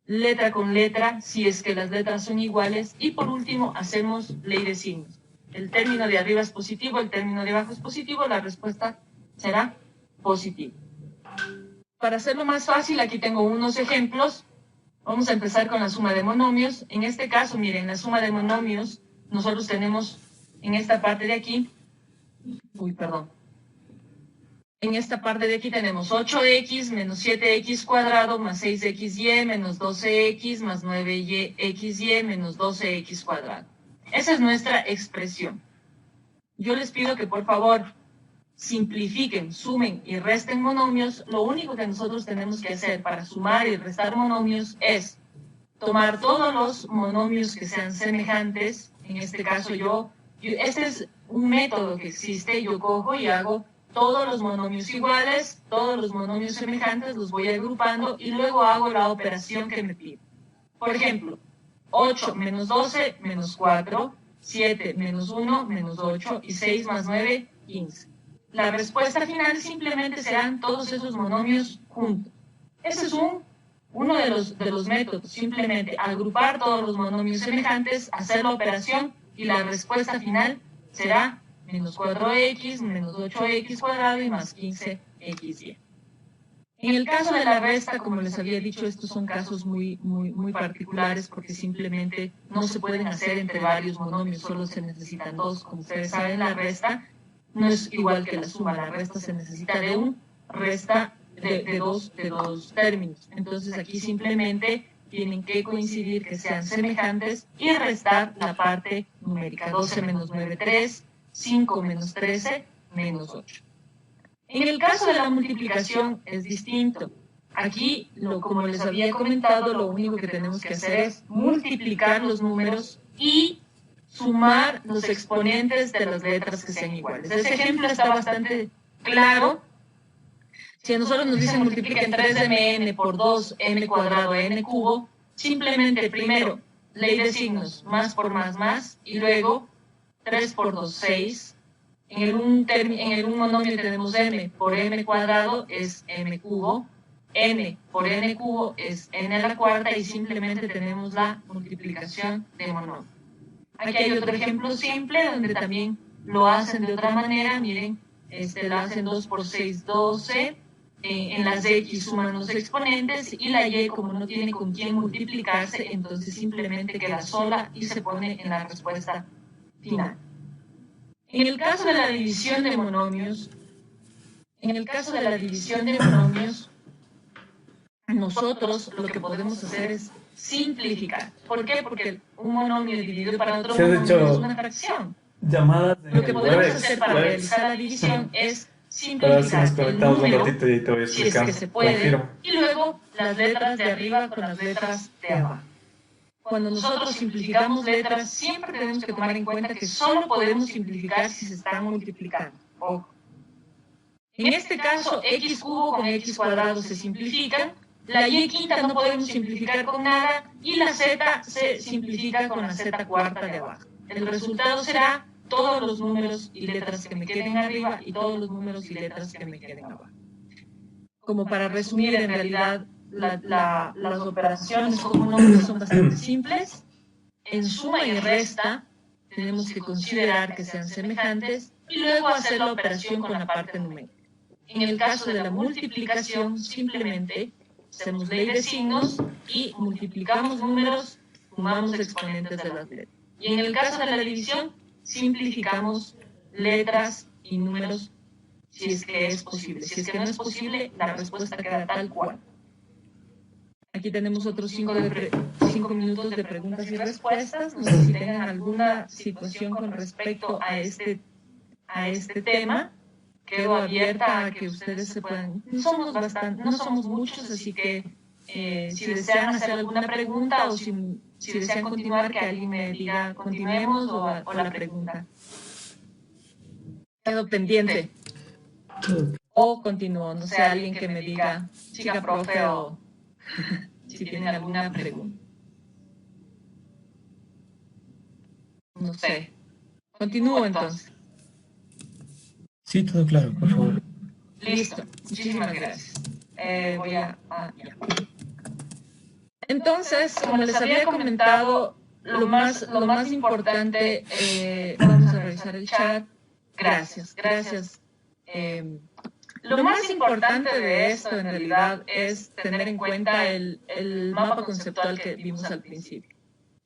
letra con letra, si es que las letras son iguales, y por último hacemos ley de signos. El término de arriba es positivo, el término de abajo es positivo, la respuesta será positiva. Para hacerlo más fácil, aquí tengo unos ejemplos. Vamos a empezar con la suma de monomios. En este caso, miren, la suma de monomios, nosotros tenemos en esta parte de aquí, en esta parte de aquí tenemos 8x menos 7x cuadrado más 6xy menos 12x más 9xy menos 12x cuadrado. Esa es nuestra expresión. Yo les pido que por favor simplifiquen, sumen y resten monomios. Lo único que nosotros tenemos que hacer para sumar y restar monomios es tomar todos los monomios que sean semejantes. En este caso este es un método que existe. Yo cojo y hago todos los monomios iguales, todos los monomios semejantes, los voy agrupando y luego hago la operación que me pide. Por ejemplo, 8 menos 12 menos 4, 7 menos 1 menos 8 y 6 más 9, 15. La respuesta final simplemente serán todos esos monomios juntos. Ese es uno de los métodos, simplemente agrupar todos los monomios semejantes, hacer la operación y la respuesta final será menos 4x menos 8x cuadrado y más 15xy. En el caso de la resta, como les había dicho, estos son casos muy particulares porque simplemente no se pueden hacer entre varios monomios, solo se necesitan dos. Como ustedes saben, la resta no es igual que la suma, la resta se necesita de un resta de dos términos. Entonces aquí simplemente tienen que coincidir que sean semejantes y restar la parte numérica. 12 menos 9, 3, 5 menos 13, menos 8. En el caso de la multiplicación es distinto. Aquí, como les había comentado, lo único que tenemos que hacer es multiplicar los números y sumar los exponentes de las letras que sean iguales. Este ejemplo está bastante claro. Si a nosotros nos dicen multipliquen 3mn por 2m cuadrado n cubo, simplemente primero, ley de signos, más por más, y luego 3 por 2, 6. En un monomio tenemos m por m cuadrado es m cubo, n por n cubo es n a la cuarta y simplemente tenemos la multiplicación de monomio. Aquí hay otro ejemplo simple donde también lo hacen de otra manera. Miren, lo hacen 2 por 6, 12. En las x suman los exponentes y la y, como no tiene con quién multiplicarse, entonces simplemente queda sola y se pone en la respuesta final. En el caso de la división de monomios, nosotros lo que podemos hacer es simplificar. ¿Por qué? Porque un monomio dividido para otro monomio es una fracción. Llamadas de Lo que podemos Webex, hacer para Webex. realizar la división es Para ver si simplificar nos el conectamos un número, ratito y te voy si es explicando. que se puede, Confirmo. y luego las letras de arriba con las letras de abajo. Cuando nosotros simplificamos letras, siempre tenemos que tomar en cuenta que solo podemos simplificar si se están multiplicando. Ojo. En este caso, x cubo con x cuadrado se simplifican, la y quinta no podemos simplificar con nada, y la z se simplifica con la z cuarta de abajo. El resultado será todos los números y letras que me queden arriba y todos los números y letras que me queden abajo. Como para resumir, en realidad, las operaciones con monomios son bastante simples. En suma y resta tenemos que considerar que sean semejantes y luego hacer la operación con la parte numérica. En el caso de la multiplicación, simplemente hacemos ley de signos y multiplicamos números, sumamos exponentes de las letras. Y en el caso de la división, simplificamos letras y números si es que es posible. Si es que no es posible, la respuesta queda tal cual. Aquí tenemos otros 5 minutos de preguntas y respuestas. No sé si tengan alguna situación con respecto a este tema. Quedo abierta a que ustedes se puedan... No somos muchos, así que si desean hacer alguna pregunta o si desean continuar, que alguien me diga continuemos o la pregunta. Quedo pendiente. O continúo, no sé, alguien que me diga, chica profe, o si tienen alguna pregunta. No sé. Continúo entonces. Sí, todo claro, por favor. Listo, muchísimas gracias. Ya. Entonces, como les había comentado, lo más importante, vamos a revisar el chat. Gracias. Lo más importante de esto, en realidad, es tener en cuenta el mapa conceptual que vimos al principio.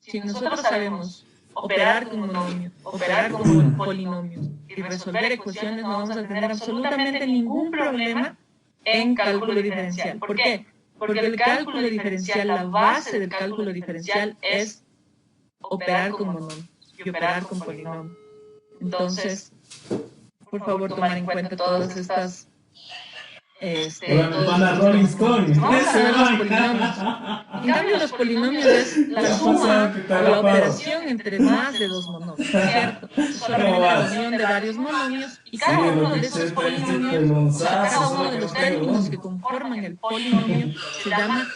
Si nosotros sabemos operar con monomios, operar con polinomios y resolver ecuaciones, no vamos a tener absolutamente ningún problema en cálculo diferencial. ¿Por qué? Porque el cálculo diferencial, la base del cálculo diferencial es operar con monomios y operar con polinomios. Entonces, por favor, tomar en cuenta todas estas... Van a Rolling Stone. Vamos a ver los polinomios. En cambio, los polinomios es la suma o la operación entre más de dos monomios, ¿cierto? Solamente la unión de varios monomios y cada uno de esos polinomios, cada uno de los términos que conforman el polinomio se llama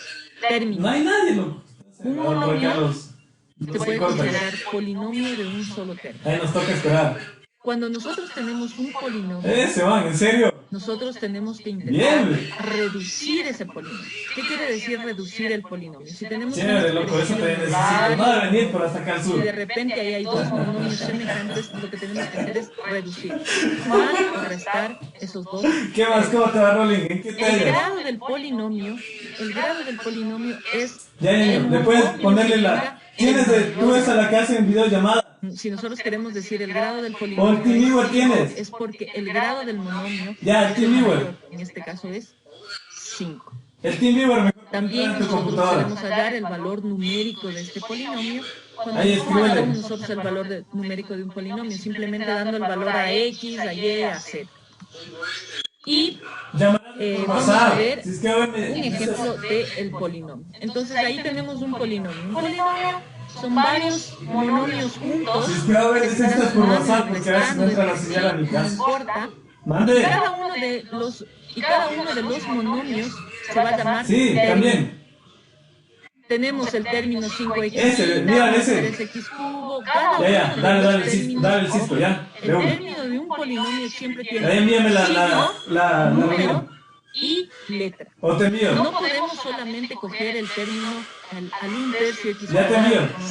término. No hay nadie, loco. Un monomio se puede considerar polinomio de un solo término. Ahí nos toca esperar. Cuando nosotros tenemos un polinomio, Se van, ¿en serio? nosotros tenemos que intentar Bien. reducir ese polinomio. ¿Qué quiere decir reducir el polinomio? Si tenemos una Chévere, loco, eso te necesito. expresión No de venir por hasta acá al y sur. de repente ahí hay dos monomios semejantes, lo que tenemos que hacer es reducir, sumar o restar esos dos. ¿Qué más? ¿Cómo te va, Rolling? ¿En qué te El hallas? grado del polinomio es Ya, el le puedes monomio ponerle que la... tenga ¿Tienes el tú esa la que hacen videollamada? Si nosotros queremos decir el grado del ¿O polinomio el Team Viewer es tienes? es porque el grado del monomio Ya, el es Team Viewer. mayor, en este caso es 5. El TeamViewer mejor También en tu nosotros computadora. podemos hallar el valor numérico de este polinomio. Cuando Ahí, ¿cómo hallamos escríbele. nosotros el valor numérico de un polinomio? Simplemente dando el valor a x, a y, a z. Y Llamarás por vamos a WhatsApp. ver Si es que hoy me... un ejemplo del polinomio. Entonces ahí tenemos un polinomio. Un polinomio son varios monomios juntos. Si es que hoy que se necesitas están por sumando WhatsApp y porque a veces no entra la restando, señal a mi no casa. importa. Mande. Cada uno de los monomios se va a llamar Sí, término. también. Tenemos el término 5x, Ese, mira ese. 3x cubo, cada uno Ya, de dale, los dale, términos. dale el cisco, ya. El De uno. término de un polinomio siempre Ahí tiene envíame signo, la número reunión. y letra. O te envío. No podemos solamente coger el término al 1/3 x Ya te cuadrado. envío. No.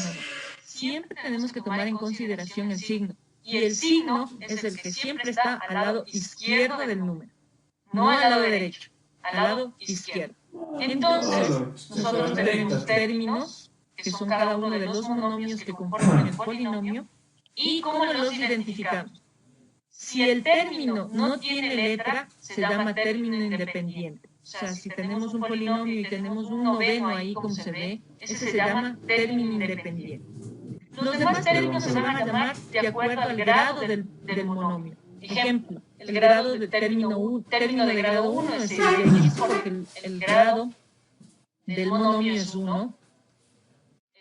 Siempre tenemos que tomar en consideración el signo. Y el signo es el que siempre está al lado izquierdo del número, no al lado derecho, al lado izquierdo. Entonces, nosotros tenemos términos, que son cada uno de los monomios que conforman el polinomio, y cómo los identificamos. Si el término no tiene letra, se llama término independiente. O sea, si tenemos un polinomio y tenemos un noveno ahí, como se ve, ese se llama término independiente. Los demás términos se van a llamar de acuerdo al grado del monomio. Ejemplo, el grado de término de grado 1 es el de x porque el grado del monomio es 1.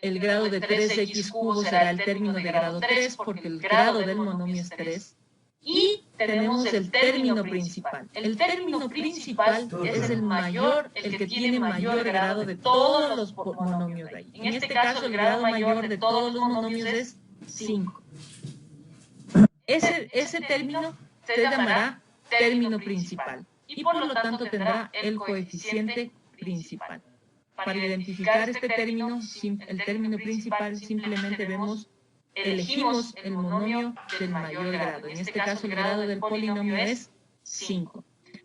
El grado de 3x cubo será el término de grado 3 porque el grado del monomio es 3. Y tenemos el término principal. El término principal es el mayor, el que tiene mayor grado de todos los monomios de ahí. En este caso, el grado mayor de todos los monomios es 5. Ese término se llamará término principal y por lo tanto tendrá el coeficiente principal. Para identificar este término, el término principal, simplemente elegimos el monomio del mayor grado. En este caso, el grado del polinomio es 5.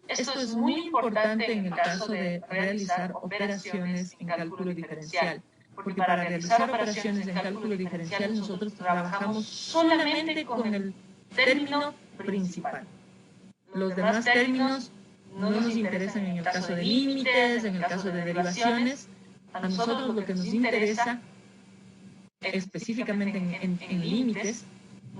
Esto es muy importante en el caso de realizar operaciones en cálculo diferencial, porque para realizar operaciones en cálculo diferencial nosotros trabajamos solamente con el término principal. Los demás términos no nos interesan en el caso de límites, en el caso de derivaciones. A nosotros lo que nos interesa específicamente en límites,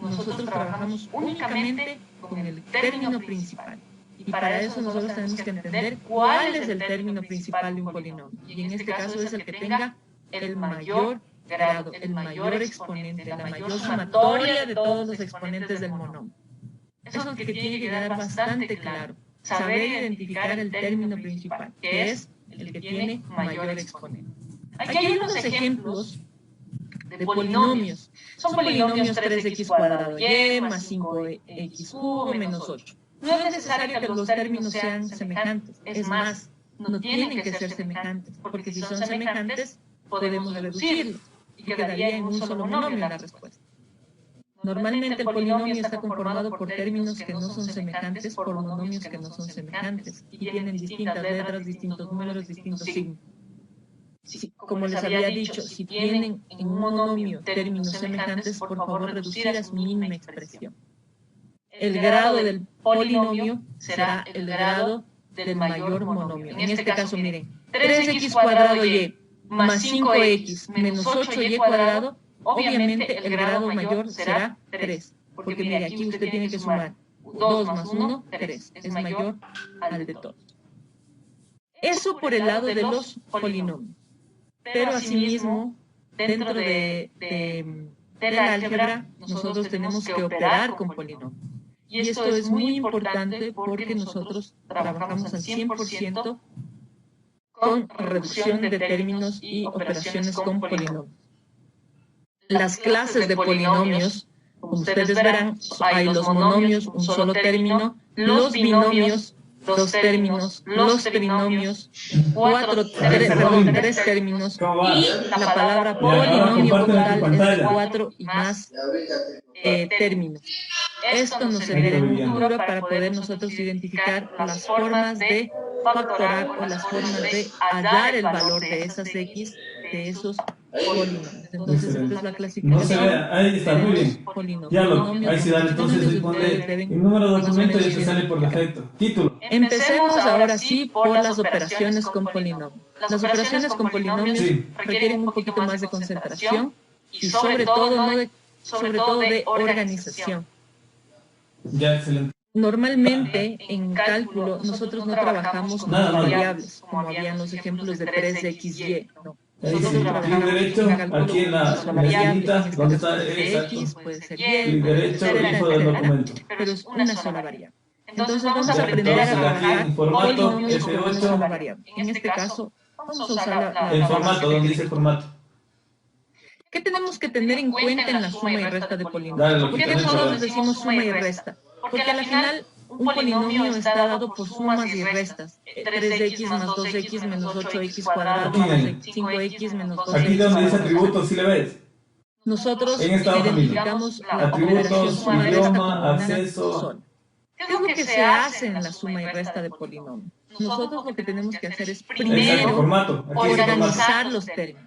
nosotros trabajamos únicamente con el término principal. Y para eso nosotros tenemos que entender cuál es el término principal de un polinomio. Y en este caso es el que tenga el mayor grado, el mayor exponente, la mayor sumatoria de todos los exponentes del monomio. Eso es lo que tiene que quedar bastante claro. Saber identificar el término principal, que es el que tiene mayor exponente. Aquí hay unos ejemplos de polinomios. Son polinomios 3x cuadrado y más 5x cubo menos 8. No es necesario que los términos sean semejantes. Es más, no tienen que ser semejantes, porque si son semejantes, podemos reducirlos y quedaría en un solo monomio la respuesta. Normalmente el polinomio está conformado por términos que no son semejantes por monomios que no son semejantes y tienen distintas letras, distintos números, distintos signos. Como les había dicho, si tienen en un monomio términos semejantes, por favor reducir a su mínima expresión. El grado del polinomio será el grado del mayor monomio. En este caso, miren, 3x cuadrado y más 5x menos 8y cuadrado, obviamente el grado mayor será 3. Porque mire, aquí usted tiene que sumar 2 más 1, 3. Es mayor al de todos. Eso por el lado de los polinomios. Pero asimismo, dentro de la álgebra, nosotros tenemos que operar con polinomios. Y esto es muy importante porque nosotros trabajamos al 100% con reducción de términos y operaciones con polinomios. Las clases de polinomios, como ustedes verán, hay los monomios, un solo término, los binomios, dos términos, los trinomios, tres términos, ¿Cómo va? y la palabra Ya, ahora polinomio como compárteme tu tal es pantalla. 4 y más términos. Esto nos servirá en un futuro para poder nosotros identificar las formas de factorar o las formas de hallar el valor de esas X, de esos polinomios. Entonces, esta es la No se ve, clasificación ahí está, muy de bien. los polinomios. Ya lo, Polinomios, ahí sí dale, entonces ahí ustedes pone deben el número de más o documento y menos eso sale por identificar. defecto. Título. Empecemos ahora sí por las operaciones con polinomios. Las operaciones con polinomios Sí. requieren un poquito más de concentración y sobre todo, sobre todo de organización. Ya, excelente. Normalmente en cálculo nosotros no trabajamos con Nada, nada. variables, como habían los ejemplos de 3xy. No. Ahí Nosotros sí, clic trabajamos derecho, en cálculo aquí en con una la sola variable. esquinita, En este donde caso está, puede ser exacto. x, puede ser y, Clic derecho, etcétera, hijo del etcétera, documento. pero es una sola variable. Entonces vamos Ya, a aprender a entonces aquí trabajar en formato polinomios con una F8. sola variable. En este caso vamos a usar la En variable formato, donde dice F8. formato. ¿Qué tenemos que tener en cuenta en la suma y resta de Dale, polinomios? lo ¿Por que qué tenés nosotros que ver. decimos suma y resta? Porque a la final un polinomio está dado por sumas y restas. 3x más 2x menos 8x cuadrado Aquí, más ahí. 5x menos Aquí 12x donde dice cuadrado. atributos, ¿sí le ves? Nosotros En esta hoja, mire. identificamos la operación Atributos, suma y resta como idioma, una acceso. sola. ¿Qué es lo que se hace en la suma y resta de polinomio? Nosotros lo que tenemos que hacer es Exacto, primero formato. Aquí dice formato. organizar los términos.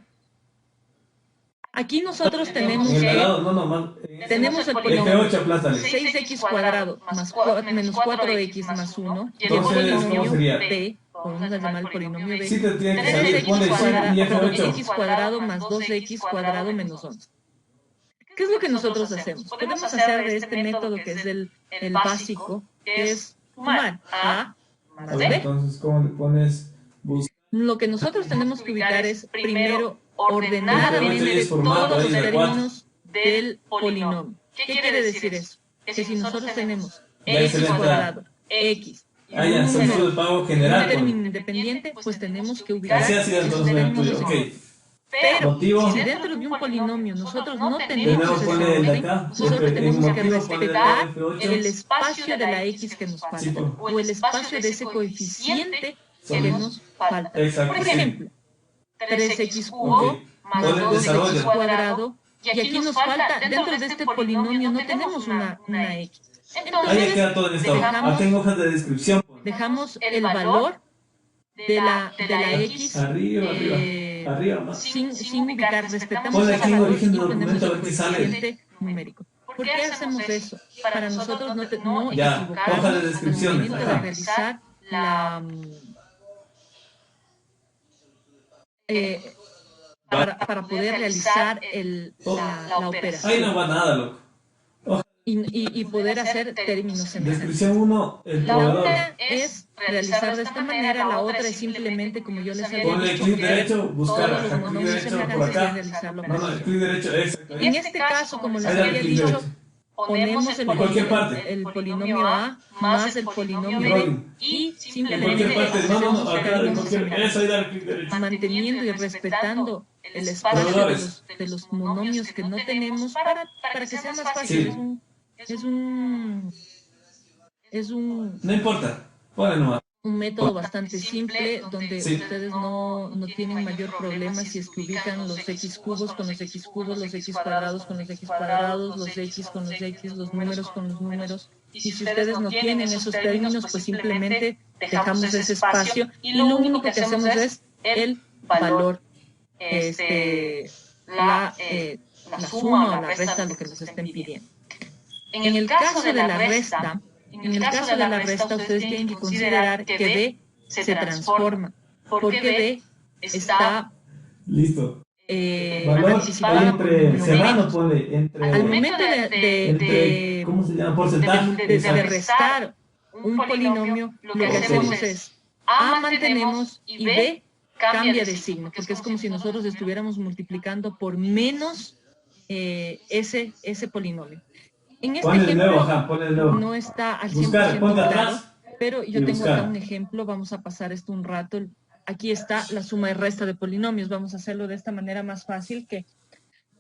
Aquí nosotros tenemos En el de al que lado, no, no, más. tenemos el polinomio F8, aplástale. 6x cuadrado más menos 4x más 1 y el Entonces, ¿cómo polinomio sería? b, vamos a llamar el polinomio b, Sí te tiene que salir, 3x ponle cuadrado, y perdón, F8. x cuadrado más 2x cuadrado menos 11. ¿Qué es lo que nosotros hacemos? Podemos hacer de este método que es el básico, que es sumar a A más ver, b. entonces, ¿cómo le pones? Lo que nosotros tenemos que ubicar es primero F8 ordenadamente es formato, todos ahí los de 4. términos del polinomio. ¿Qué quiere decir eso? Que si nosotros tenemos Ya x excelente. cuadrado, x, y Ah, ya, un solicitud número, de pago un general. término independiente, pues tenemos que ubicar Así ha sido esos entonces el términos tuyo. en Ok. orden. Pero Motivo. si dentro de un polinomio nosotros no De tenemos nuevo ese pone el de orden, acá. nosotros En tenemos que motivo pone de respetar nuevo el F8. espacio de la x que nos falta, Sí, pues. o el espacio de ese coeficiente que nos falta. Exacto, Por sí. ejemplo, 3x cubo Ok. más Pon el 2x desarrollo. cuadrado, y aquí nos falta, dentro de este polinomio no tenemos una x. Ahí ya Entonces, queda todo en esta hoja. Aquí en hojas de descripción. dejamos el valor de la x Arriba, arriba. Arriba más. sin ubicar, respetamos Ponle ese aquí en valor origen y de ponemos documento a el ver qué sale. coeficiente numérico. ¿Por qué hacemos eso? Para nosotros no Ya, equivocarnos hoja de al descripciones. momento de Ajá. realizar la para poder realizar la operación. Ahí no va nada, loco. Y poder hacer términos semejantes. Descripción 1, el La probador. una es realizar de esta manera, la otra es simplemente, como yo les había Ponle dicho, clic derecho, buscar. todos los Ajá, clic monomios derecho por semejantes y acá. realizar la No, no, operación. clic derecho, exacto. En este caso, como les Ahí dale había clic dicho, derecho. ponemos En cualquier parte. el polinomio A más el polinomio B Rolling. y En simplemente cualquier parte, no, no, hacemos no, acá en términos cualquier. semejantes, Eso, ahí dale clic derecho. manteniendo y respetando el espacio de los monomios que no tenemos para que sea más fácil. Sí. Es un No importa, ponle nomás. un método bastante simple donde Sí. ustedes no tienen mayor problema si es que ubican los x cubos con los x cubos, los x cuadrados con los x cuadrados, los x con los x, los números con los números. Y si ustedes no tienen esos términos, pues simplemente dejamos ese espacio y lo único que hacemos es el valor, la suma o la resta, lo que nos estén pidiendo. En el caso de la resta, ustedes tienen que considerar que D se transforma, porque D está Listo. Valor anticipada por entre número serrano, menos. ponle. Entre, Al momento entre, ¿cómo se llama? Porcentaje. de restar un polinomio, lo que hacemos es A mantenemos y B cambia de signo, porque es como si nosotros estuviéramos multiplicando por menos ese polinomio. En este Ponle de nuevo, ejemplo ajá, ponle de nuevo. no está al 100% Buscar, ponte claro, atrás. pero yo y tengo buscar. acá un ejemplo, vamos a pasar esto un rato. Aquí está la suma y resta de polinomios, vamos a hacerlo de esta manera más fácil que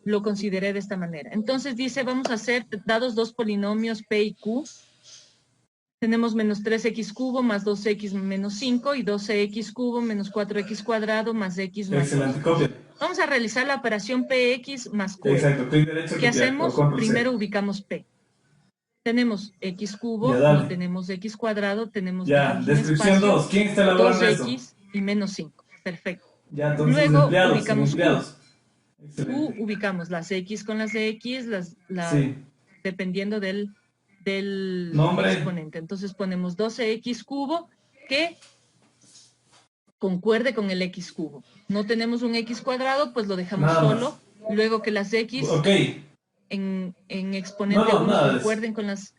lo consideré de esta manera. Entonces dice, vamos a hacer, dados dos polinomios P y Q, Tenemos menos 3x cubo más 2x menos 5 y 12x cubo menos 4x cuadrado más x más 2. Excelente, copia. Vamos a realizar la operación px más q. Exacto, clic derecho. ¿Qué hacemos? Control C. Primero ubicamos p. Tenemos x cubo, Ya, dale. no tenemos x cuadrado, tenemos Ya, un descripción espacio, 2. ¿Quién está elaborando esto? 2x y menos 5. Perfecto. Ya, entonces Luego empleados, ubicamos empleados. Q, Excelente. ubicamos las x con las de x, Sí. dependiendo del Nombre. exponente. Entonces ponemos 12x cubo que concuerde con el x cubo. No tenemos un x cuadrado, pues lo dejamos Nada solo. Luego que las x Ok. en exponente No, 1 nada de eso. concuerden con las...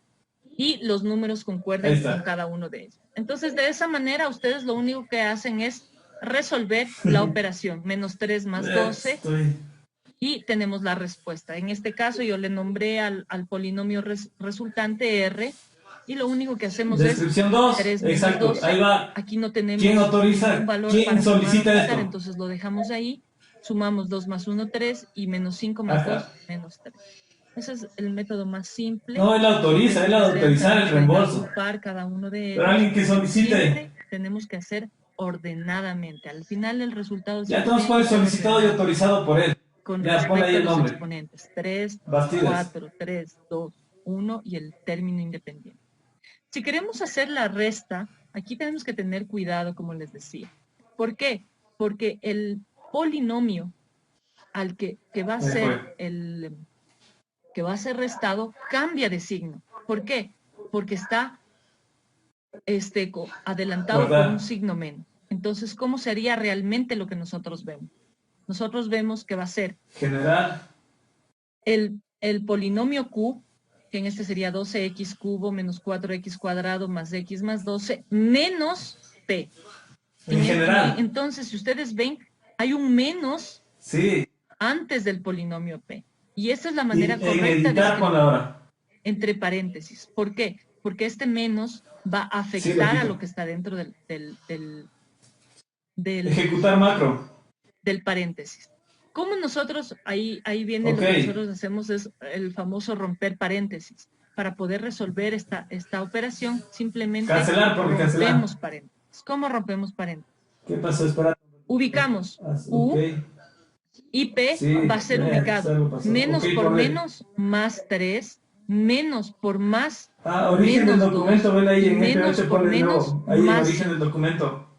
y los números Ahí concuerden está. con cada uno de ellos. Entonces, de esa manera, ustedes lo único que hacen es resolver la operación. Menos 3 más 12 Estoy... y tenemos la respuesta. En este caso, yo le nombré al polinomio resultante R y lo único que hacemos Descripción es 2. 3 menos Exacto, 12. ahí va. Aquí no tenemos ¿Quién autoriza? ningún valor ¿Quién para sumar o solicita restar, esto? entonces lo dejamos ahí. Sumamos 2 más 1, 3 y menos 5 más Ajá. 2, menos 3. Ese es el método más simple. No, él autoriza, él autorizar el reembolso. Agrupar cada uno de ellos. Pero alguien que solicite. Siempre tenemos que hacer ordenadamente. Al final el resultado Ya todos pueden solicitado y autorizado por él. con Ya, respecto pon ahí a el los nombre. exponentes. 3, Bastidas. 4, 3, 2, 1 y el término independiente. Si queremos hacer la resta, aquí tenemos que tener cuidado, como les decía. ¿Por qué? Porque el polinomio al que va a ser que va a ser restado cambia de signo. ¿Por qué? Porque está adelantado ¿verdad? por un signo menos. Entonces, ¿cómo sería realmente lo que nosotros vemos? Nosotros vemos que va a ser General. el polinomio Q, que en este sería 12x cubo menos 4x cuadrado más x más 12, menos P. En general. Entonces, si ustedes ven, hay un menos Sí. antes del polinomio P. Y esa es la manera Y correcta en de editar con escribir ahora. entre paréntesis. ¿Por qué? Porque este menos va a Sí, afectar repito. a lo que está dentro del Ejecutar macro. paréntesis. ¿Cómo nosotros, ahí viene Ok. lo que nosotros hacemos, es el famoso romper paréntesis. Para poder resolver esta operación, simplemente Cancelar, porque cancelar. rompemos paréntesis. ¿Cómo rompemos paréntesis? ¿Qué pasó? Espera. Ubicamos Ok. U y P Sí, va a ser algo ubicado. pasó. Menos Ok, por ponle. menos, más 3. Menos por más, Ah, origen del menos documento, 2, ven ahí y en menos F8 por ponle menos, nuevo. Ahí en más origen 2. del documento.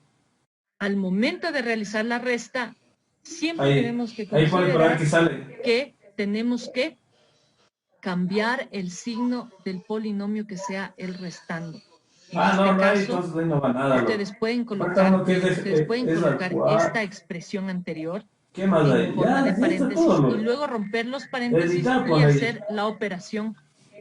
Al momento de realizar la resta, siempre Ahí. tenemos que Ahí pone para ver considerar qué sale. que tenemos que cambiar el signo del polinomio que sea el restando. En Ah, no, este no hay, caso, entonces ahí no va nada. ustedes loco. pueden Falta colocar, uno que es la cuarta. esta expresión anterior ¿Qué más hay? en forma de Ya está paréntesis todo, loco. y luego romper los paréntesis Editar, y pon ahí. hacer la operación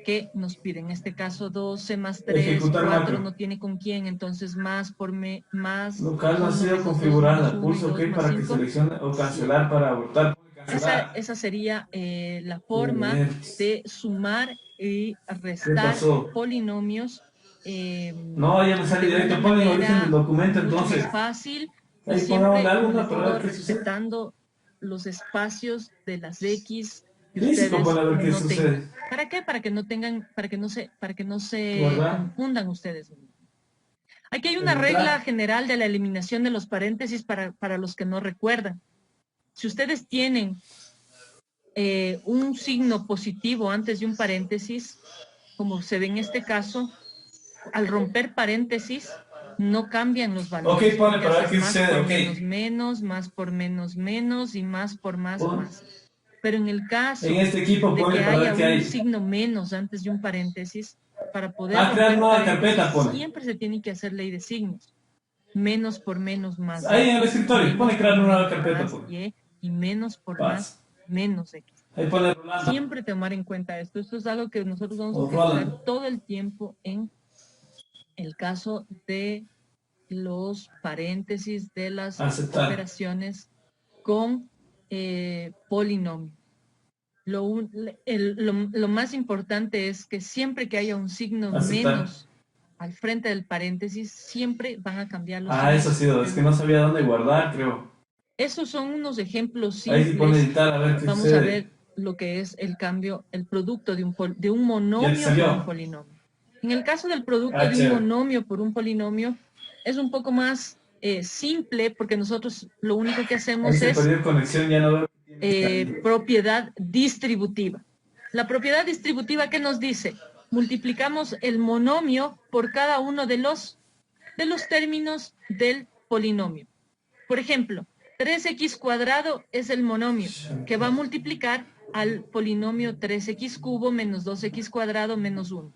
que nos piden. En este caso 12 más 3, Ejecutar 4 macro. no tiene con quién, entonces más por más. Local no ha 1 sido menos 2 configurada. menos 1 y Pulso 2 OK más para que 5. seleccione o cancelar para abortar. Cancelar. Esa sería la forma Bien. de sumar y ¿Qué restar pasó? polinomios. No, ya me sale de directo. una Pon el manera origen del documento mucho entonces. más fácil y Ahí siempre, pongámosle algo, como ¿no? les Para digo, ver qué sucede. respetando los espacios de las X que Listo, ustedes para ver qué no sucede. tengan. ¿Para qué? Para que no tengan, para que no se ¿Verdad? confundan ustedes mismos. Aquí hay una ¿Verdad? regla general de la eliminación de los paréntesis para los que no recuerdan. Si ustedes tienen un signo positivo antes de un paréntesis, como se ve en este caso, al romper paréntesis, no cambian los valores. Ok, pone para ver qué Más sucede, por ok. menos menos, más por menos menos y más por más Pon. más. Pero en el caso En este equipo de pone que para haya ver qué un hay. signo menos antes de un paréntesis, para poder Ah, crear romper nueva paréntesis, carpeta, pone. siempre se tiene que hacer ley de signos. Menos por menos más. Ahí en el X, escritorio, menos pone crear por una nueva menos carpeta, más pone. Y menos por Paz. más menos X. Ahí pone Rolando. Siempre tomar en cuenta esto. Esto es algo que nosotros vamos a O utilizar Roland. todo el tiempo en el caso de los paréntesis de las Aceptar. operaciones con polinomio. Lo más importante es que siempre que haya un signo Aceptar. menos al frente del paréntesis, siempre van a cambiar los Ah, eso ha sido. Es que no sabía dónde guardar, creo. Esos son unos ejemplos Ahí sí pone simples. editar, a ver qué Vamos sucede. a ver lo que es el cambio, el producto de un monomio Ya te salió. con un polinomio. En el caso del producto de un chévere. monomio por un polinomio, es un poco más simple porque nosotros lo único que Ahí hacemos se es perdió conexión, ya no veo. propiedad distributiva. La propiedad distributiva, ¿qué nos dice? Multiplicamos el monomio por cada uno de los términos del polinomio. Por ejemplo, 3x cuadrado es el monomio que va a multiplicar al polinomio 3x cubo menos 2x cuadrado menos 1.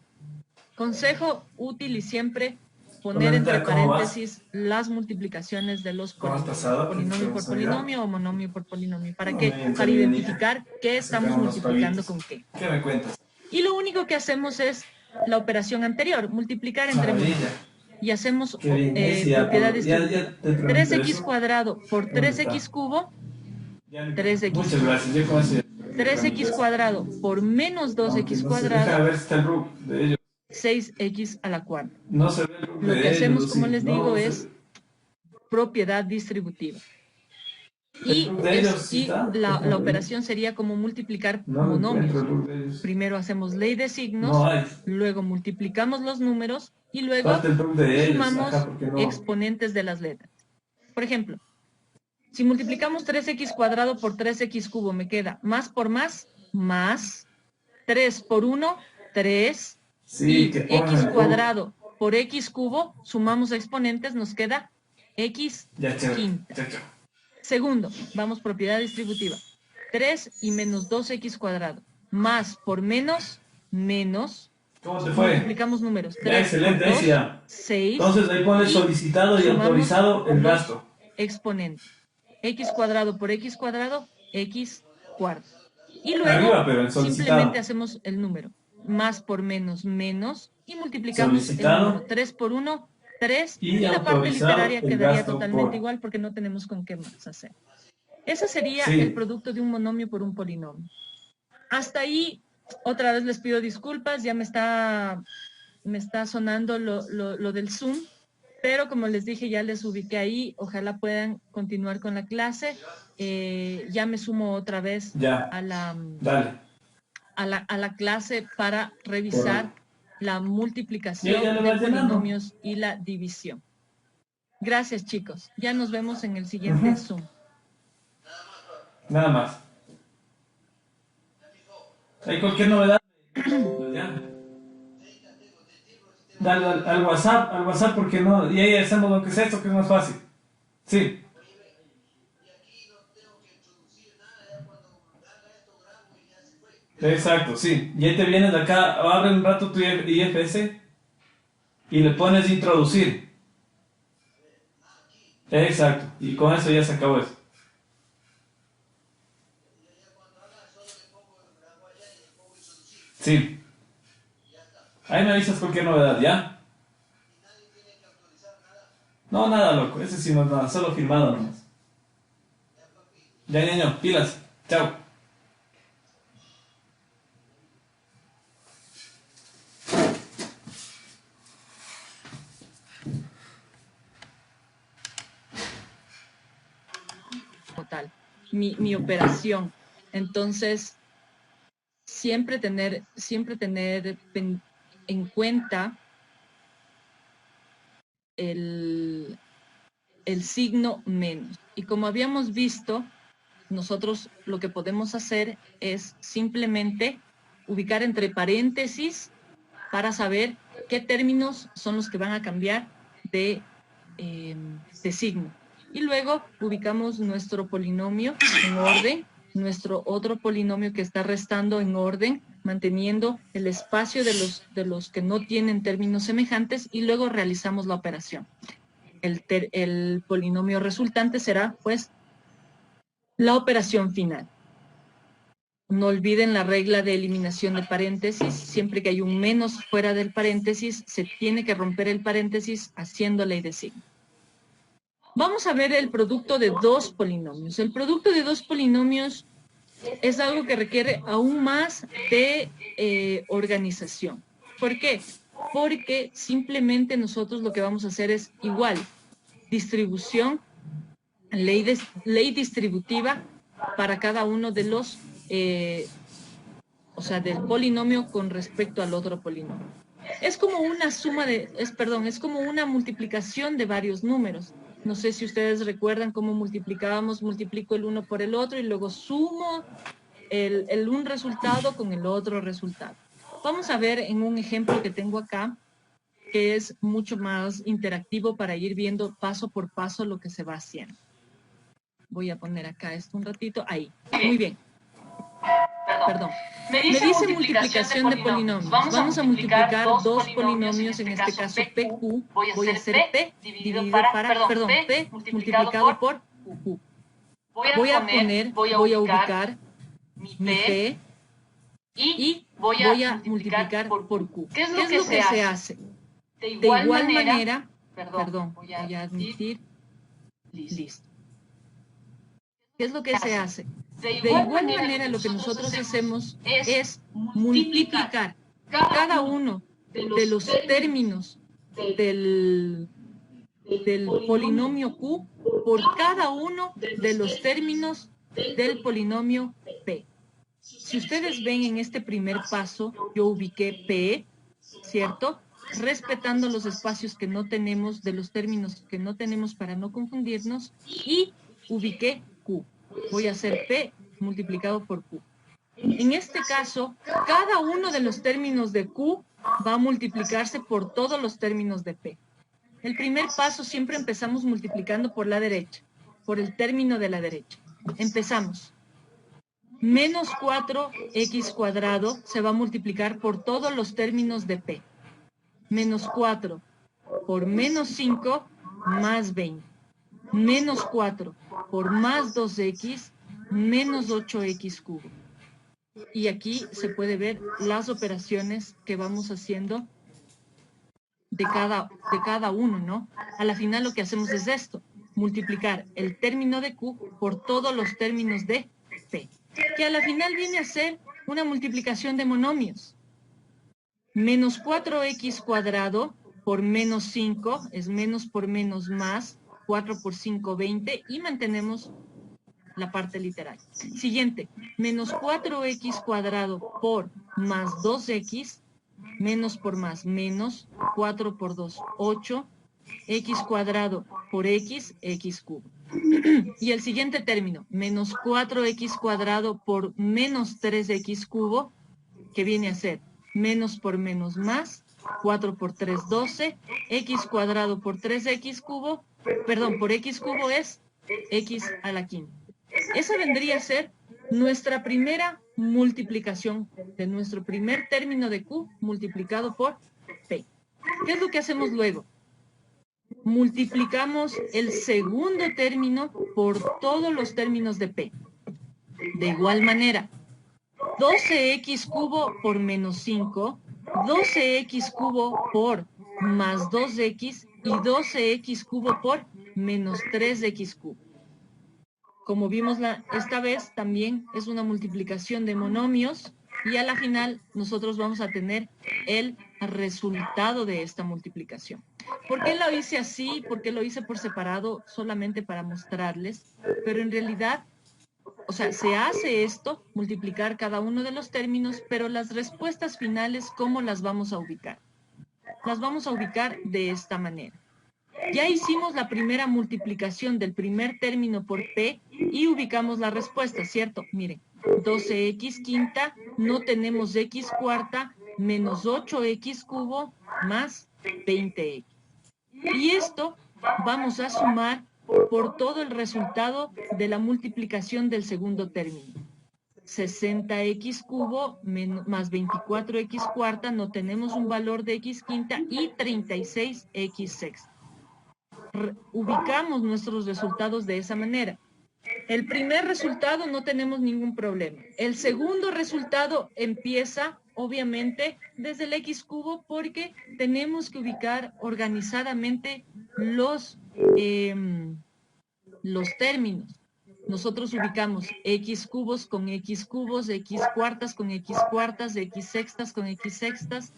Consejo útil y siempre poner Hola, entre Anita, ¿cómo vas? paréntesis las multiplicaciones de los ¿Cómo has polinomios. pasado? Polinomio por ¿Estamos allá? polinomio o monomio por polinomio. ¿Para Muy qué? bien, Para bien, identificar qué estamos Sacamos los multiplicando paguitos. con qué. ¿Qué me cuentas? Y lo único que hacemos es la operación anterior, multiplicar entre Maravilla. monomios. Y hacemos Qué bien. Ahí sí, ya, propiedad ya distributiva. te pregunté 3x eso. cuadrado por ¿Dónde 3x está? cubo, Ya, 3x muchas cubo. gracias. Yo con eso ya. 3x cuadrado por menos Aunque 2x no se deja cuadrado, ver si está el RUC de ellos. 6x a la cuarta. No se ve el RUC Lo de que ellos. hacemos, sí. como les No digo, se es ve. propiedad distributiva. ¿El Y, RUC de ellos sí y está? la operación sería como multiplicar No lo encuentro monomios. el RUC de ellos. Primero hacemos ley de signos, No hay. luego multiplicamos los números y luego Falta el RUC de ellos. sumamos Ajá, porque no. exponentes de las letras. Por ejemplo, si multiplicamos 3x cuadrado por 3x cubo, me queda más por más, 3 por 1, 3, Sí, y que pongan x el RUC. cuadrado por x cubo, sumamos exponentes, nos queda x Ya, chévere. quinta. Chao, chao. Segundo, vamos propiedad distributiva. 3 y menos 2x cuadrado. Más por menos, menos. ¿Cómo te fue? Multiplicamos números. Ya, 3 excelente, por ahí sí 2, ya. 6. Entonces ahí pones y solicitado y sumamos autorizado el los gasto. exponentes. X cuadrado por x cuadrado, x cuarto. Y luego Arriba, pero en solicitado. simplemente hacemos el número. Más por menos, menos. Y multiplicamos Solicitado. el número. 3 por 1, 3. Y Y la parte autorizado literaria el quedaría gasto totalmente por- igual porque no tenemos con qué más hacer. Ese sería Sí. el producto de un monomio por un polinomio. Hasta ahí, otra vez les pido disculpas, ya me está sonando lo del Zoom, pero como les dije, ya les ubiqué ahí, ojalá puedan continuar con la clase. Ya me sumo otra vez Ya. Dale. a la clase para revisar la multiplicación Ya le de vas llenando. polinomios y la división. Gracias, chicos. Ya nos vemos en el siguiente Zoom. Nada más. ¿Hay cualquier novedad? Ya. Dale al WhatsApp porque no. Y ahí hacemos lo que es esto, que es más fácil. Sí. Exacto, sí. Y ahí te vienes de acá, abre un rato tu IFS y le pones introducir. Exacto. Y con eso ya se acabó eso. Sí. Ahí me avisas cualquier novedad, ¿ya? No, nada, loco. Ese sí no es nada. Solo firmado nomás. Ya, ñaño. Pilas. Chao. Total, mi operación. Entonces, siempre tener en cuenta el signo menos. Y como habíamos visto, nosotros lo que podemos hacer es simplemente ubicar entre paréntesis para saber qué términos son los que van a cambiar de signo. Y luego ubicamos nuestro polinomio en orden, nuestro otro polinomio que está restando en orden, manteniendo el espacio de los que no tienen términos semejantes, y luego realizamos la operación. El polinomio resultante será, pues, la operación final. No olviden la regla de eliminación de paréntesis. Siempre que hay un menos fuera del paréntesis, se tiene que romper el paréntesis haciendo ley de signo. Vamos a ver el producto de dos polinomios. El producto de dos polinomios es algo que requiere aún más de organización. ¿Por qué? Porque simplemente nosotros lo que vamos a hacer es igual, distribución, ley distributiva para cada uno de los, o sea, del polinomio con respecto al otro polinomio. Es como una suma es como una multiplicación de varios números. No sé si ustedes recuerdan cómo multiplicábamos, multiplico el uno por el otro y luego sumo un resultado con el otro resultado. Vamos a ver en un ejemplo que tengo acá, que es mucho más interactivo para ir viendo paso por paso lo que se va haciendo. Voy a poner acá esto un ratito. Ahí. Muy bien. Perdón. Me dice multiplicación de polinomios. Vamos a multiplicar dos polinomios, en este caso PQ. Voy a hacer P dividido P multiplicado por Q. Voy a ubicar mi P y voy a multiplicar por Q. ¿Qué es lo que se hace? De igual manera, perdón, voy a admitir, listo. ¿Qué es lo que se hace? De igual manera, lo que nosotros hacemos es multiplicar cada uno de los términos del polinomio Q por cada uno de los términos del polinomio P. Si ustedes ven en este primer paso, yo ubiqué P, ¿cierto? Respetando los espacios que no tenemos, de los términos que no tenemos para no confundirnos, y ubiqué Q. Voy a hacer P multiplicado por Q. En este caso, cada uno de los términos de Q va a multiplicarse por todos los términos de P. El primer paso siempre empezamos multiplicando por la derecha, por el término de la derecha. Empezamos. Menos 4x cuadrado se va a multiplicar por todos los términos de P. Menos 4 por menos 5 más 20. Menos 4 por más 2x menos 8x cubo. Y aquí se puede ver las operaciones que vamos haciendo de cada uno, ¿no? A la final lo que hacemos es esto, multiplicar el término de Q por todos los términos de P, que a la final viene a ser una multiplicación de monomios. Menos 4x cuadrado por menos 5 es menos por menos más, 4 por 5, 20, y mantenemos la parte literal. Siguiente, menos 4x cuadrado por más 2x, menos por más, menos, 4 por 2, 8, x cuadrado por x, x cubo. Y el siguiente término, menos 4x cuadrado por menos 3x cubo, que viene a ser menos por menos más, 4 por 3, 12, x cuadrado por 3x cubo, perdón, por x cubo es x a la quinta. Esa vendría a ser nuestra primera multiplicación de nuestro primer término de Q multiplicado por P. ¿Qué es lo que hacemos luego? Multiplicamos el segundo término por todos los términos de P. De igual manera, 12x cubo por menos 5, 12x cubo por más 2x y 12x cubo por menos 3x cubo. Como vimos esta vez, también es una multiplicación de monomios y a la final nosotros vamos a tener el resultado de esta multiplicación. ¿Por qué lo hice así? ¿Por qué lo hice por separado? Solamente para mostrarles, pero en realidad, o sea, se hace esto, multiplicar cada uno de los términos, pero las respuestas finales, ¿cómo las vamos a ubicar? Las vamos a ubicar de esta manera. Ya hicimos la primera multiplicación del primer término por P y ubicamos la respuesta, ¿cierto? Miren, 12x quinta, no tenemos x cuarta, menos 8x cubo, más 20x. Y esto vamos a sumar por todo el resultado de la multiplicación del segundo término. 60x cubo más 24x cuarta, no tenemos un valor de x quinta, y 36x sexta. Ubicamos nuestros resultados de esa manera. El primer resultado no tenemos ningún problema. El segundo resultado empieza, obviamente, desde el x cubo porque tenemos que ubicar organizadamente los términos. Nosotros ubicamos x cubos con x cubos, x cuartas con x cuartas, x sextas con x sextas,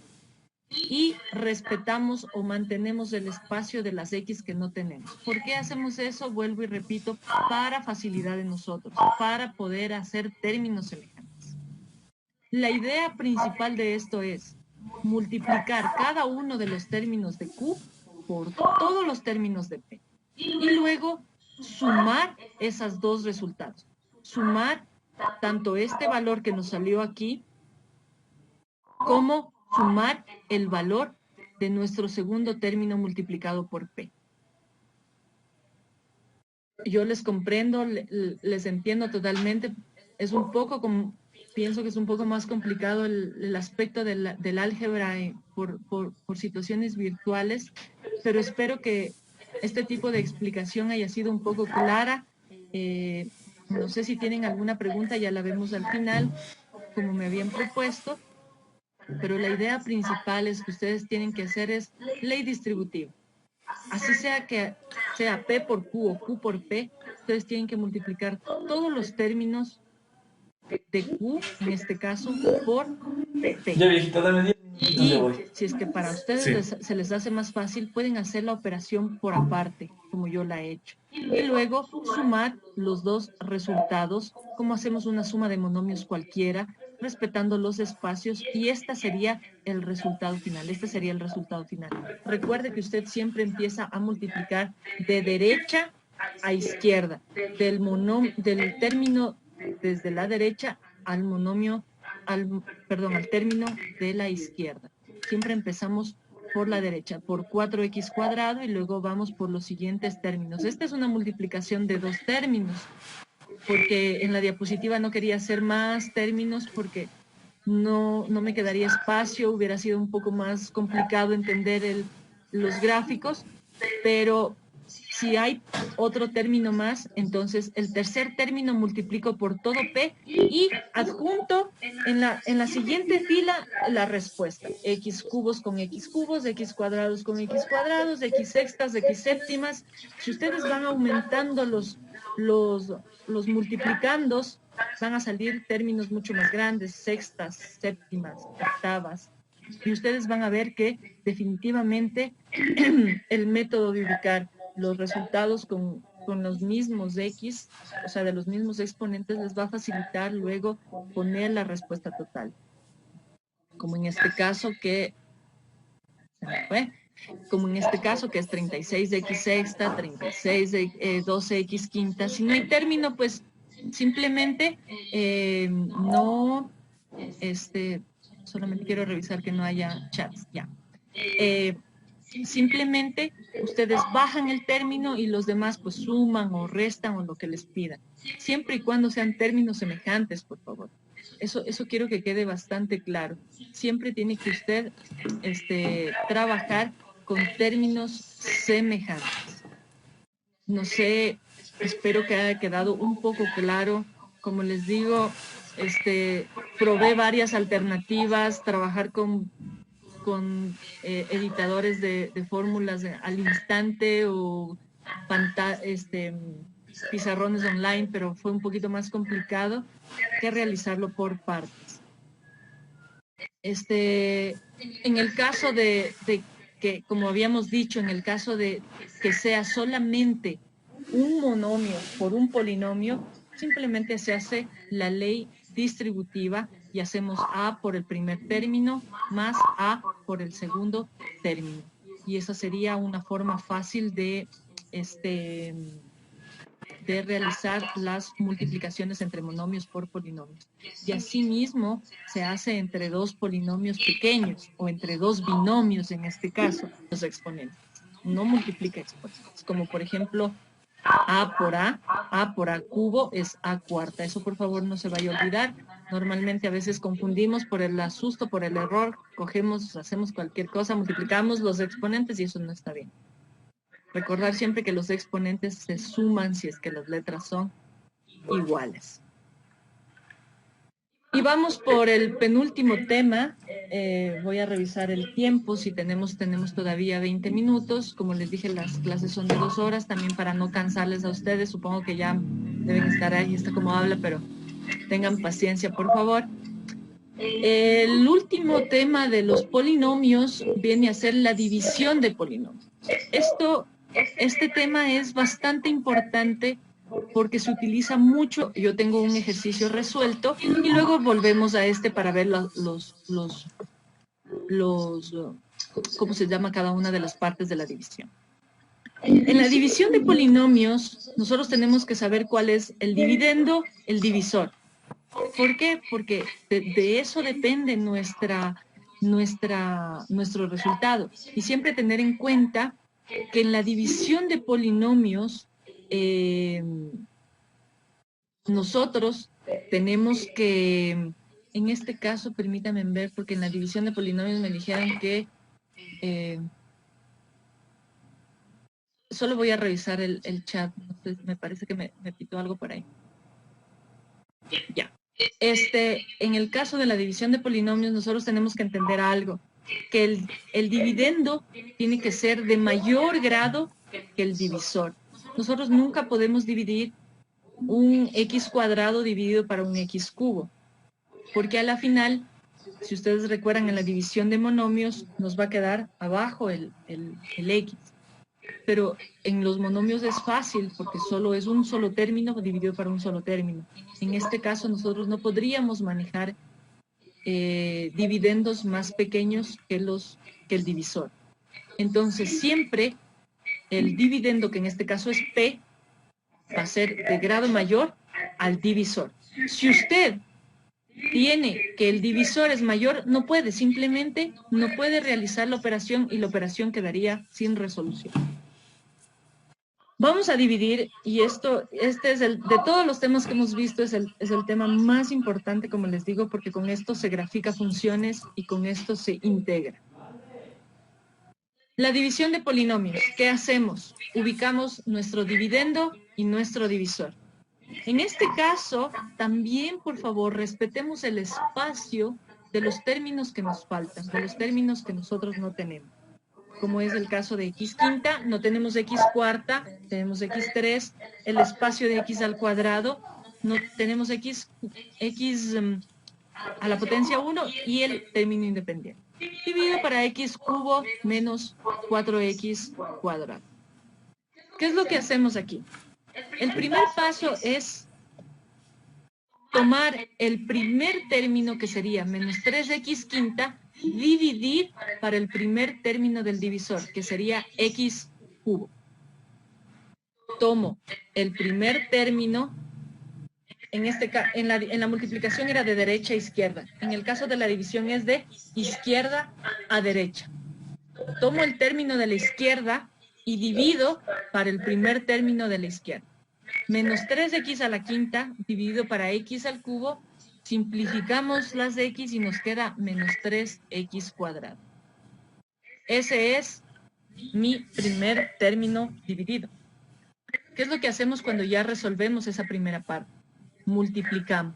y respetamos o mantenemos el espacio de las X que no tenemos. ¿Por qué hacemos eso? Vuelvo y repito, para facilidad de nosotros, para poder hacer términos semejantes. La idea principal de esto es multiplicar cada uno de los términos de Q por todos los términos de P. Y luego sumar esos dos resultados. Sumar tanto este valor que nos salió aquí, como sumar el valor de nuestro segundo término multiplicado por P. Yo les comprendo, les entiendo totalmente. Es un poco como, pienso que es un poco más complicado el aspecto del álgebra por situaciones virtuales, pero espero que este tipo de explicación haya sido un poco clara. No sé si tienen alguna pregunta, ya la vemos al final, como me habían propuesto, pero la idea principal es que ustedes tienen que hacer es ley distributiva. Así sea que sea P por Q o Q por P, ustedes tienen que multiplicar todos los términos de Q, en este caso, por P. Ya, viejita, dame 10 minutos, ya Y voy. si es que para ustedes se les hace más fácil, pueden hacer la operación por aparte, como yo la he hecho. Y luego sumar los dos resultados, como hacemos una suma de monomios cualquiera, respetando los espacios, y este sería el resultado final. Este sería el resultado final. Recuerde que usted siempre empieza a multiplicar de derecha a izquierda, del término desde la derecha al monomio, al término de la izquierda. Siempre empezamos por la derecha, por 4x cuadrado, y luego vamos por los siguientes términos. Esta es una multiplicación de dos términos, porque en la diapositiva no quería hacer más términos porque no me quedaría espacio, hubiera sido un poco más complicado entender los gráficos, pero si hay otro término más, entonces el tercer término multiplico por todo P y adjunto en la siguiente fila la respuesta. X cubos con X cubos, X cuadrados con X cuadrados, X sextas, X séptimas. Si ustedes van aumentando los multiplicandos, van a salir términos mucho más grandes, sextas, séptimas, octavas. Y ustedes van a ver que definitivamente el método de ubicar los resultados con los mismos X, o sea, de los mismos exponentes, les va a facilitar luego poner la respuesta total. Como en este caso que, como en este caso que es 36x sexta, 36 de 12x quinta. Si no hay término, pues simplemente solamente quiero revisar que no haya chats, ya. Simplemente ustedes bajan el término y los demás pues suman o restan o lo que les pidan. Siempre y cuando sean términos semejantes, por favor. Eso quiero que quede bastante claro. Siempre tiene que usted trabajar con términos semejantes. No sé, espero que haya quedado un poco claro. Como les digo, probé varias alternativas, trabajar con editadores de fórmulas al instante o pizarrones online, pero fue un poquito más complicado que realizarlo por partes. En el caso de que, como habíamos dicho, en el caso de que sea solamente un monomio por un polinomio, simplemente se hace la ley distributiva y hacemos A por el primer término más A por el segundo término. Y esa sería una forma fácil de realizar las multiplicaciones entre monomios por polinomios. Y asimismo se hace entre dos polinomios pequeños o entre dos binomios, en este caso, los exponentes. No multiplica exponentes, como por ejemplo A por A cubo es A cuarta. Eso por favor no se vaya a olvidar. Normalmente a veces confundimos por el asusto, por el error, hacemos cualquier cosa, multiplicamos los exponentes y eso no está bien. Recordar siempre que los exponentes se suman si es que las letras son iguales. Y vamos por el penúltimo tema. Voy a revisar el tiempo, si tenemos todavía 20 minutos. Como les dije, las clases son de 2 horas, también para no cansarles a ustedes. Supongo que ya deben estar ahí, está como habla, pero tengan paciencia, por favor. El último tema de los polinomios viene a ser la división de polinomios. Este tema es bastante importante porque se utiliza mucho. Yo tengo un ejercicio resuelto y luego volvemos a para ver ¿cómo se llama cada una de las partes de la división? En la división de polinomios, nosotros tenemos que saber cuál es el dividendo, el divisor. ¿Por qué? Porque de eso depende nuestro resultado. Y siempre tener en cuenta que en la división de polinomios, nosotros tenemos que, en este caso, permítanme ver, porque en la división de polinomios me dijeron que solo voy a revisar el chat. Entonces, me parece que me pitó algo por ahí. Ya. En el caso de la división de polinomios, nosotros tenemos que entender algo, que el dividendo tiene que ser de mayor grado que el divisor. Nosotros nunca podemos dividir un x cuadrado dividido para un x cubo, porque a la final, si ustedes recuerdan en la división de monomios, nos va a quedar abajo el x. Pero en los monomios es fácil porque solo es un solo término dividido para un solo término. En este caso nosotros no podríamos manejar dividendos más pequeños que el divisor. Entonces siempre el dividendo, que en este caso es P, va a ser de grado mayor al divisor. Si usted tiene que el divisor es mayor, no puede, simplemente no puede realizar la operación y la operación quedaría sin resolución. Vamos a dividir, y este es de todos los temas que hemos visto, es el tema más importante, como les digo, porque con esto se grafica funciones y con esto se integra. La división de polinomios, ¿qué hacemos? Ubicamos nuestro dividendo y nuestro divisor. En este caso, también, por favor, respetemos el espacio de los términos que nos faltan, de los términos que nosotros no tenemos. Como es el caso de x quinta, no tenemos x cuarta, tenemos x3, el espacio de x al cuadrado, no tenemos x a la potencia 1 y el término independiente. Dividido para x cubo menos 4x cuadrado. ¿Qué es lo que hacemos aquí? El primer paso es tomar el primer término, que sería menos 3x quinta, dividir para el primer término del divisor, que sería x cubo. Tomo el primer término, en la multiplicación era de derecha a izquierda. En el caso de la división es de izquierda a derecha. Tomo el término de la izquierda y divido para el primer término de la izquierda. Menos 3x a la quinta dividido para x al cubo. Simplificamos las de x y nos queda menos 3x cuadrado. Ese es mi primer término dividido. ¿Qué es lo que hacemos cuando ya resolvemos esa primera parte? Multiplicamos.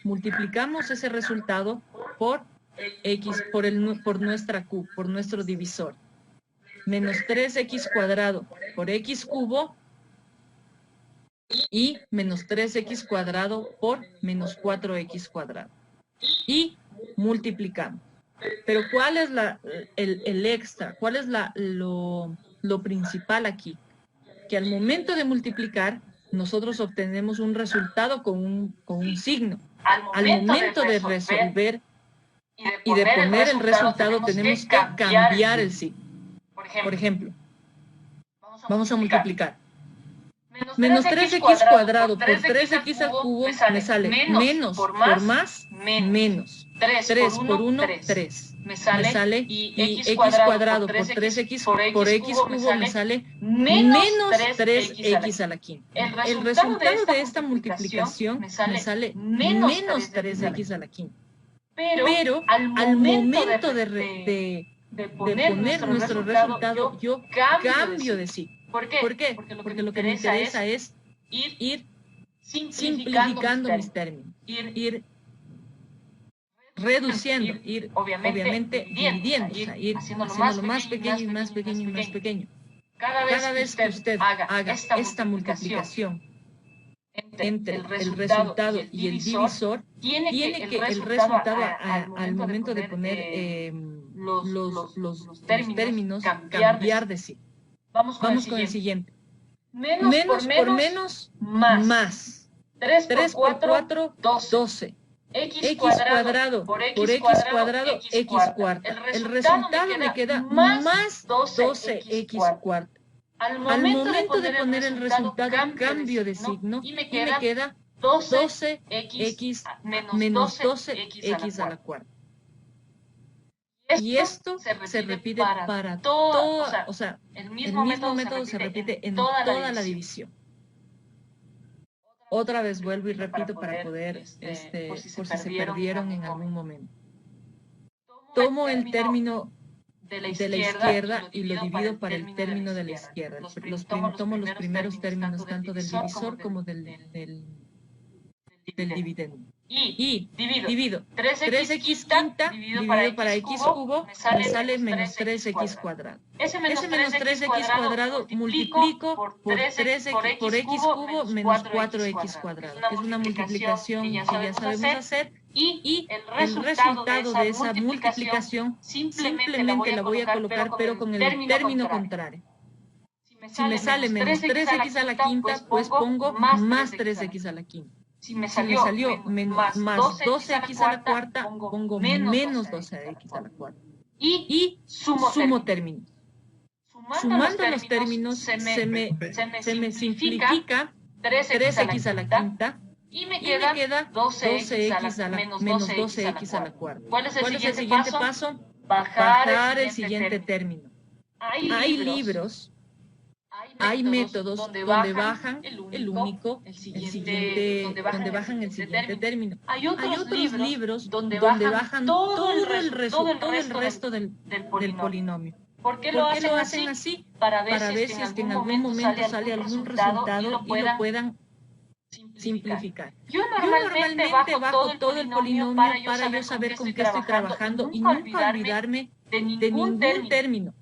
Multiplicamos ese resultado por x, por nuestra q, por nuestro divisor. Menos 3x cuadrado por x cubo y menos 3x cuadrado por menos 4x cuadrado. Y multiplicamos. Pero ¿cuál es el extra? ¿Cuál es lo principal aquí? Que al momento de multiplicar, nosotros obtenemos un resultado con un signo. Al momento de resolver y de poner el resultado, tenemos que cambiar el signo. Por ejemplo, vamos a multiplicar. Menos 3x cuadrado por 3x al cubo me sale menos por más, menos. 3 por 1, 3. Me sale y x cuadrado por 3x por x cubo me sale menos 3x a la quinta. El resultado de esta multiplicación me sale menos 3x a la quinta. Pero al momento de poner nuestro resultado, yo cambio de signo. ¿Por qué? Porque lo que me interesa es ir simplificando mis términos, ir reduciendo, ir obviamente dividiendo, o sea, ir haciéndolo más pequeño y más pequeño y más pequeño. Cada vez que usted haga esta multiplicación entre el resultado y el divisor, tiene que el resultado al momento de poner los términos cambiar de sí. Vamos con el siguiente. Menos por menos, más. 3 por 4, 12. x cuadrado por x cuadrado, x cuarta. El resultado me queda más 12x cuarta. Al momento de poner el resultado, cambio de signo y me queda 12x menos 12x a la cuarta. Y esto se repite para toda, o sea, el mismo método se repite en toda la división. Otra vez vuelvo y repito para poder, por si se perdieron en algún momento. Tomo el término de la izquierda y lo divido para el término de la izquierda. Tomo los primeros términos tanto del divisor como del dividendo. Y divido 3x quinta dividido para x cubo, me sale menos 3x cuadrado. Ese menos 3x cuadrado multiplico por 3x por x cubo menos 4x cuadrado, que es una multiplicación que ya sabemos hacer. Y el resultado de esa multiplicación simplemente la voy a colocar, pero con el término contrario. Si me sale menos 3x a la quinta, pues pongo más 3x a la quinta. Si me salió más 12x a la cuarta, pongo menos 12x a la cuarta. Y sumo términos. Sumando los términos, se me simplifica 3x a la quinta y me queda 12x a la menos 12x a la cuarta. ¿Cuál es el siguiente paso? Bajar el siguiente término. Hay libros, hay métodos donde bajan el único, el siguiente, donde bajan el siguiente término. Hay otros libros donde bajan todo el resto del polinomio. ¿Por qué lo hacen así? Para ver si es que en algún momento sale algún resultado y lo puedan simplificar. Yo normalmente bajo todo el polinomio para yo saber con qué estoy trabajando y nunca olvidarme de ningún término.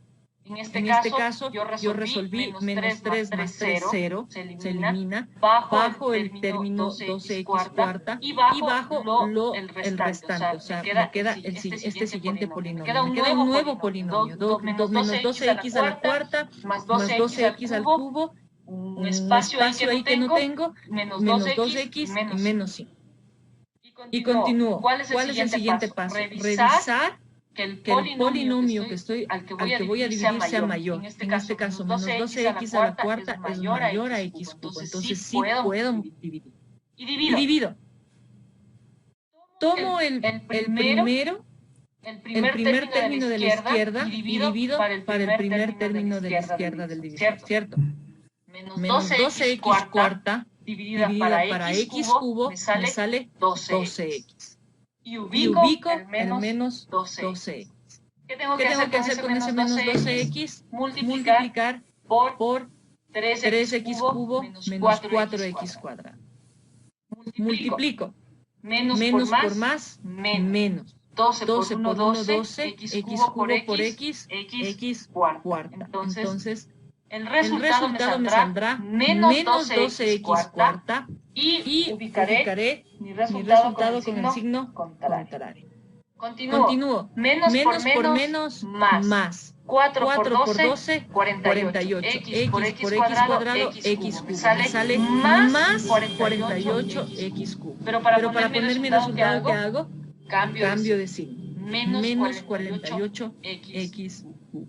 En este caso, yo resolví menos 3 más 3, 0, se elimina, bajo el término 12x cuarta y bajo el restante, o sea, me queda este siguiente polinomio. Me queda un nuevo polinomio, menos 12x a la cuarta más 12x al cubo, un espacio ahí que no tengo, menos 2x y menos 5. Y continúo. ¿Cuál es el siguiente paso? Revisar que el polinomio al que voy a dividir sea mayor. En este caso, menos 12x a la cuarta es mayor a x cubo. Entonces sí puedo dividir. Y divido. Tomo el primer término de la izquierda y divido para el primer término de la izquierda del divisor, ¿cierto? Menos 12x cuarta dividida para x cubo me sale 12x. Y ubico el menos 12x. ¿Qué tengo que hacer con ese menos 12x? Multiplicar por 3x cubo menos 4x cuadrado. Multiplico. Menos por más, menos. 12 por 1, 12, x cubo por x cuarta. Entonces, el resultado me saldrá menos 12x cuarta y ubicaré mi resultado con el signo contrario. Continúo. Menos por menos, más. 4 por 12, 48. X por x cuadrado, x cubo. Me sale más 48x cubo. Pero para poner mi resultado, ¿qué hago? Cambio de signo. Menos 48x cubo.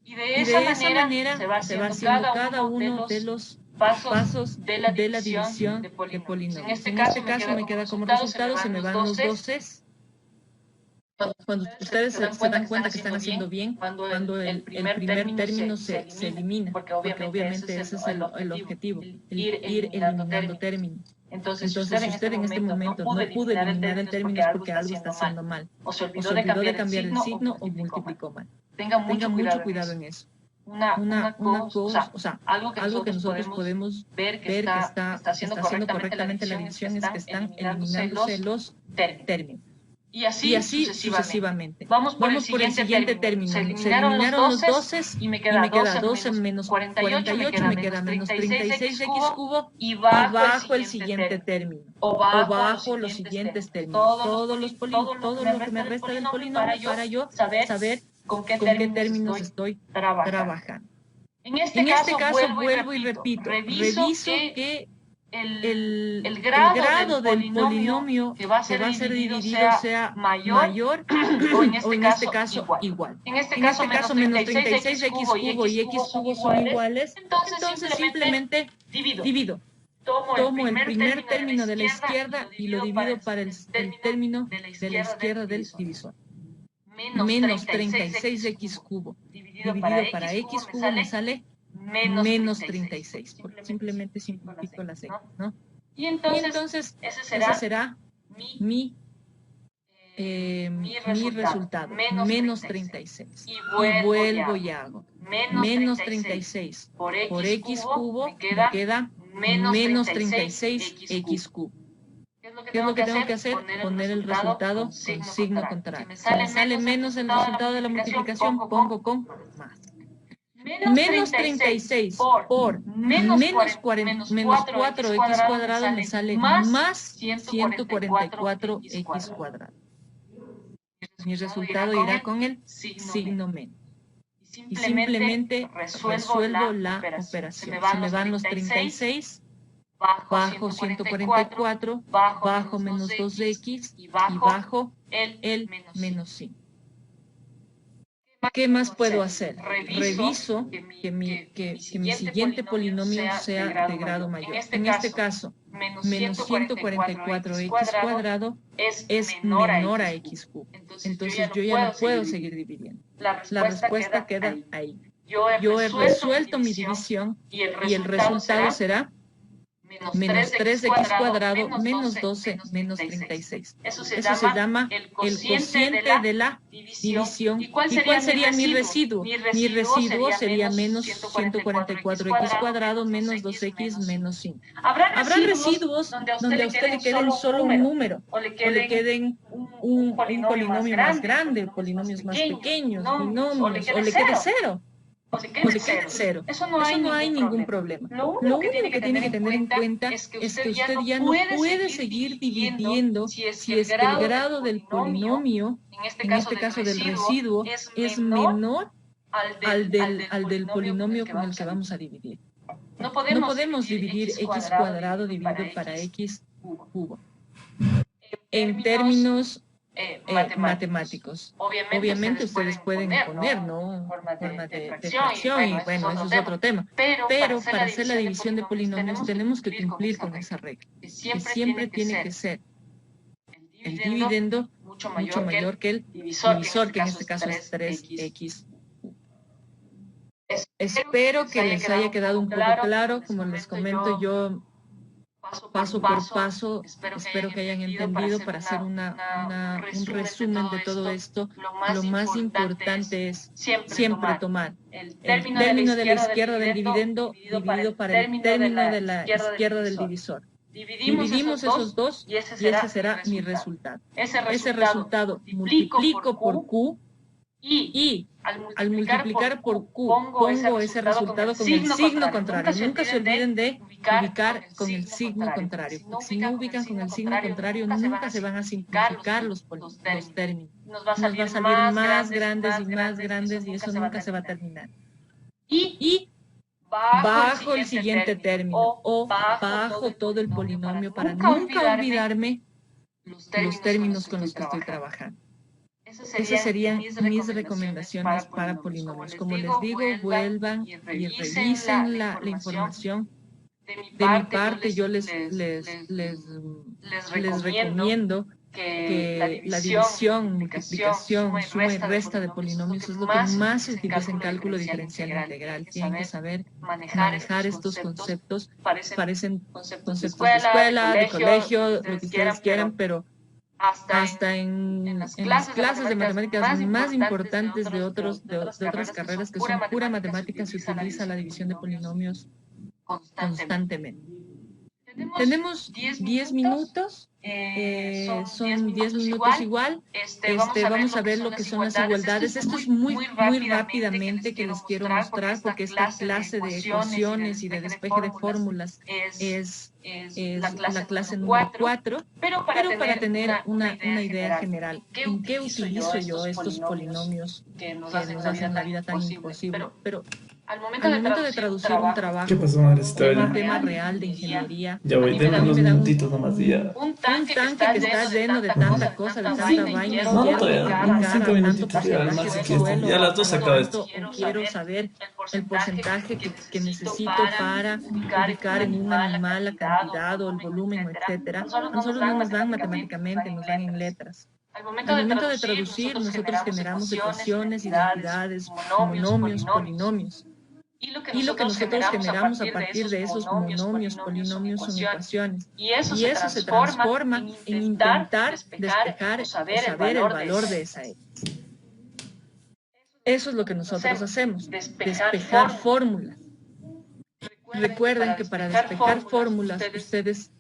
Y de esa manera se va haciendo cada uno de los pasos de la división de polinomios. En este caso me queda como resultado, se me van los 12. Cuando ustedes se dan cuenta que están haciendo bien, cuando el primer término se elimina, porque obviamente ese es el objetivo, ir eliminando términos. Entonces, si usted en este momento no pudo eliminar el término es porque algo está haciendo mal. O se olvidó de cambiar el signo o multiplicó mal. Tenga mucho cuidado en eso. Una cosa, o sea, algo que nosotros podemos ver que está haciendo correctamente la división es que están eliminándose los términos. Y así sucesivamente. Vamos por el siguiente término. Se eliminaron los 12 y me queda 12 menos 48, me queda menos 36x cubo y bajo el siguiente término. O bajo los siguientes términos. Todo lo que me resta del polinomio para yo saber con qué términos estoy trabajando. En este caso, vuelvo y repito. Reviso que el grado del polinomio que va a ser dividido sea mayor o en este caso igual. En este caso menos 36 x cubo y x cubo son iguales, entonces simplemente divido. Tomo el primer término de la izquierda y lo divido para el término de la izquierda del divisor. Menos 36x cubo dividido para x cubo me sale menos 36, porque simplemente simplifico las x, ¿no? Y entonces ese será mi resultado, menos 36. Y vuelvo y hago menos 36 por x cubo, me queda menos 36 x cubo. ¿Qué es lo que tengo que hacer? Poner el resultado con signo contrario. Si me sale menos el resultado de la multiplicación, pongo con más. Menos 36 por menos 4x cuadrado me sale más 144x cuadrado. Mi resultado irá con el signo menos. Y simplemente resuelvo la operación. Se me van los 36, bajo 144, bajo menos 2x y bajo el menos 5. ¿Qué más puedo hacer? Reviso que mi siguiente polinomio sea de grado mayor. En este caso, menos 144x cuadrado es menor a x cubo. Entonces yo ya no puedo seguir dividiendo. La respuesta queda ahí. Yo he resuelto mi división y el resultado será menos 3x cuadrado menos 12 menos 36. Eso se llama el cociente de la división. ¿Y cuál sería mi residuo? Mi residuo sería menos 144x cuadrado menos 2x menos 5. Habrá residuos donde a usted le queden solo un número o le queden un polinomio más grande, polinomios más pequeños, binomios, o le quede cero. O se quede cero. Eso no hay ningún problema. Lo único que tiene que tener en cuenta es que usted ya no puede seguir dividiendo si es que el grado del polinomio, en este caso del residuo, es menor al del polinomio con el que vamos a dividir. No podemos dividir x cuadrado dividido para x cubo. En términos matemáticos. Obviamente ustedes pueden poner, ¿no? Forma de fracción y bueno, eso es otro tema. Pero para hacer la división de polinomios tenemos que cumplir con esa regla, que siempre tiene que ser el dividendo mucho mayor que el divisor, que en este caso es 3x. Espero que les haya quedado un poco claro. Como les comento, yo paso por paso, espero que hayan entendido. Para hacer un resumen de todo esto, lo más importante es siempre tomar el término de la izquierda del dividendo dividido para el término de la izquierda del divisor. Dividimos esos dos y ese será mi resultado. Ese resultado multiplico por Q y al multiplicar por Q pongo ese resultado con el signo contrario. Nunca se olviden de ubicar con el signo contrario. Si no ubican con el signo contrario, nunca se van a simplificar los términos. Nos va a salir más grandes y más grandes y eso nunca se va a terminar. Y bajo el siguiente término o bajo todo el polinomio para nunca olvidarme los términos con los que estoy trabajando. Esas serían mis recomendaciones para polinomios. Como les digo, vuelvan y revisen la información. De mi parte, yo les recomiendo que la división, multiplicación, suma y resta de polinomios es lo que más se utiliza en cálculo diferencial integral. Tienen que saber manejar estos conceptos. Parecen conceptos de escuela, de colegio, lo que ustedes quieran, pero hasta en las clases de matemáticas más importantes de otras carreras que son pura matemática, se utiliza la división de polinomios constantemente. Tenemos 10 minutos, son 10 minutos igual. Vamos a ver lo que son las igualdades. Esto es muy rápidamente que les quiero mostrar, porque esta clase de ecuaciones y de despeje de fórmulas es la clase número 4, pero para tener una idea general, ¿en qué utilizo yo estos polinomios que nos hacen la vida tan imposible? Pero Al momento de traducir un trabajo, ¿Qué pasó, madre? un tema real de ingeniería, Ya voy, a denme mí unos me dan minutitos nomás y ya. un tanque que está lleno de tanta cosa, de tanta vaina, y No, no, quiero todavía, aplicar unos a 5 tanto minutitos ya, al porcentaje más de si quieres. suelo, Ya a las 2 acaba esto. o quiero saber el porcentaje que necesito para ubicar en un animal la cantidad o el volumen, o etcétera. A nosotros no nos dan matemáticamente, nos dan en letras. Al momento de traducir, nosotros generamos ecuaciones, identidades, monomios, polinomios. Y lo que nosotros generamos a partir de esos monomios, polinomios, son ecuaciones. Y eso se transforma en intentar despejar o saber el valor de esa X. Eso es lo que nosotros hacemos, despejar fórmulas. Recuerden que para despejar fórmulas ustedes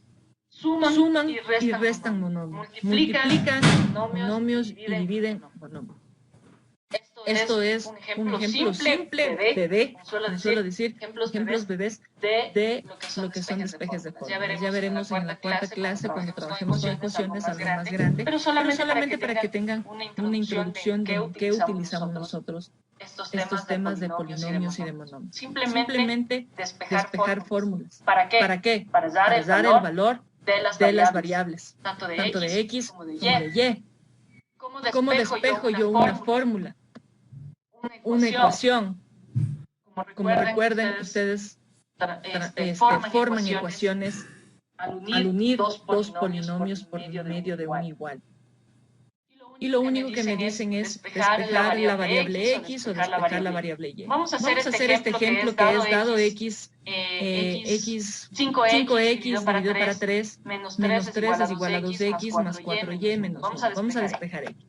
suman y restan monomios, multiplican monomios y dividen monomios. Esto es un ejemplo simple, bebé, como suelo decir, ejemplos bebés de lo que son despejes de fórmulas. Ya veremos en la cuarta clase, cuando trabajemos con ecuaciones, algo más grande, pero solamente para que tengan una introducción de en qué utilizamos nosotros estos temas de polinomios y de monomios. Simplemente despejar fórmulas. ¿Para qué? Para dar el valor de las variables, tanto de X como de Y. ¿Cómo despejo yo una fórmula? Una ecuación? Como recuerden, ustedes forman ecuaciones al unir dos polinomios por medio de un igual. Y lo único que me dicen es despejar la variable X o despejar la variable Y. Vamos a hacer este ejemplo que es dado X, 5X dividido para 3, menos 3 es igual a 2X más 4Y menos 1. Vamos a despejar X.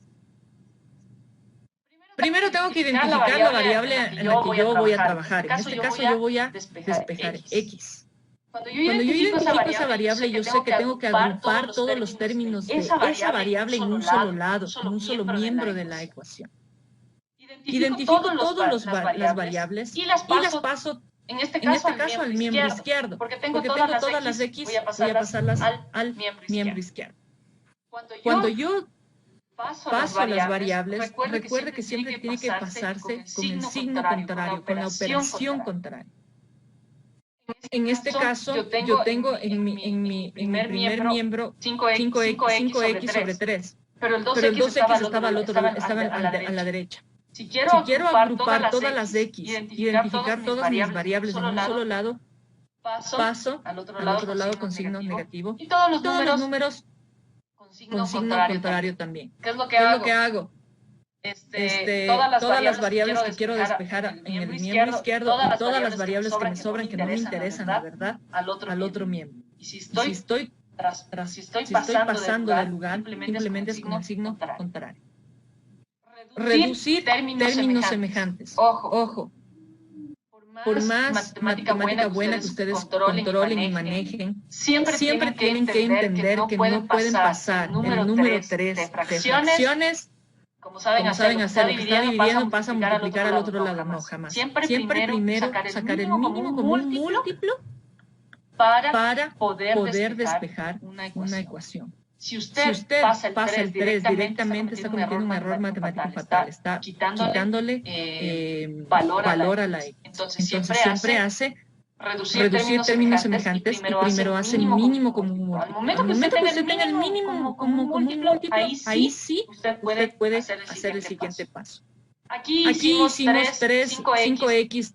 Primero tengo que identificar la variable en la que yo voy a trabajar. En este caso yo voy a despejar X. Cuando yo identifico esa variable, yo sé que tengo que agrupar todos los términos de esa variable en un solo lado, en un solo miembro de la ecuación. Identifico todas las variables y las paso, en este caso, al miembro izquierdo. Porque tengo todas las X, voy a pasarlas al miembro izquierdo. Cuando yo paso las variables, recuerde que siempre tiene que pasarse con el signo contrario, con la operación contraria. En este caso, yo tengo en mi primer miembro 5X sobre 3, pero el 2X estaba a la derecha. Si quiero agrupar todas las X, identificar todas mis variables en un solo lado, paso al otro lado con signo negativo y todos los números con signo contrario también. ¿Qué es lo que hago? Todas las variables que quiero despejar en el miembro izquierdo y todas las variables que me sobran, que no me interesan, la verdad, al otro miembro. Y si estoy pasando de lugar, simplemente es con el signo contrario. Reducir términos semejantes. Ojo. Por más matemática buena que ustedes controlen y manejen, siempre tienen que entender que no pueden pasar el número 3 de fracciones. Como saben hacer, lo que está dividiendo pasa a multiplicar al otro lado. No, jamás. Siempre primero sacar el mínimo como un múltiplo para poder despejar una ecuación. Si usted pasa el 3 directamente, está cometiendo un error matemático fatal. Está quitándole valor a la X. Entonces siempre hace reducir términos semejantes y primero hace el mínimo como un múltiplo. Al momento que usted tenga el mínimo como un múltiplo, ahí sí usted puede hacer el siguiente paso. Aquí hicimos 5X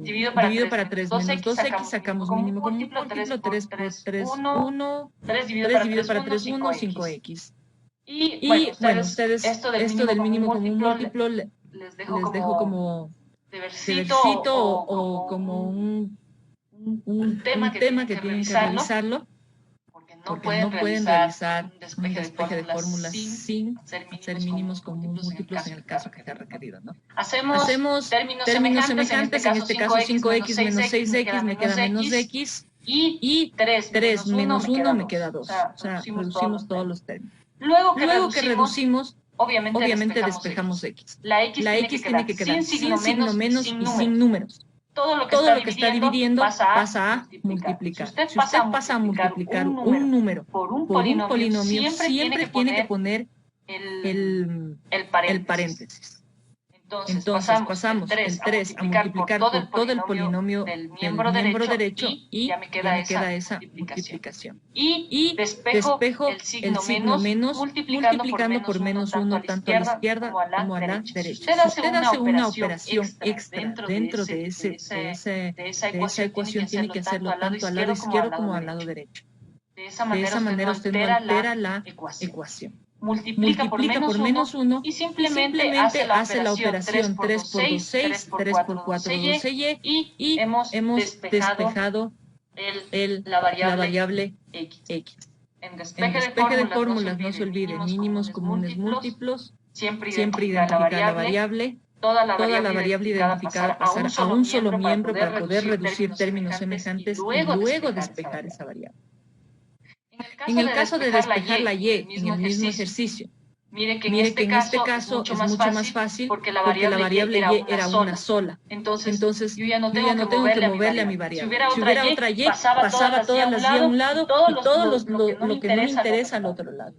dividido para 3 menos 2X, sacamos mínimo como un múltiplo, 3 por 3, 1, 3 dividido para 3, 1, 5X. Y bueno, ustedes esto del mínimo como un múltiplo les dejo como de versito o como un tema que tienen que realizarlo, porque no pueden realizar un despeje de fórmulas sin hacer mínimos como múltiplos en el caso que sea requerido, ¿no? Hacemos términos semejantes, en este caso 5X menos 6X me queda menos X y 3 menos 1 me queda 2. O sea, reducimos todos los términos. Luego que reducimos, obviamente despejamos X. La X tiene que quedar sin signo menos y sin números. Todo lo que está dividiendo pasa a multiplicar. Si usted pasa a multiplicar un número por un polinomio, siempre tiene que poner el paréntesis. Entonces pasamos el 3 a multiplicar por todo el polinomio del miembro derecho y ya me queda esa multiplicación. Y despejo el signo menos multiplicando por menos 1 tanto a la izquierda como a la derecha. Si usted hace una operación extra dentro de esa ecuación, tiene que hacerlo tanto al lado izquierdo como al lado derecho. De esa manera usted no altera la ecuación. Multiplica por menos 1 y simplemente hace la operación 3 por 2, 6, 3 por 4, 12y, y hemos despejado la variable x. En despeje de fórmulas no se olvide, mínimos comunes múltiplos, siempre identifica la variable, toda la variable identificada pasar a un solo miembro para poder reducir términos semejantes y luego despejar esa variable. En el caso de despejar la y en el mismo ejercicio, mire que en este caso es mucho más fácil porque la variable y era una sola. Entonces yo ya no tengo que moverle a mi variable. Si hubiera otra y, pasaba todas las y a un lado y todo lo que no me interesa al otro lado.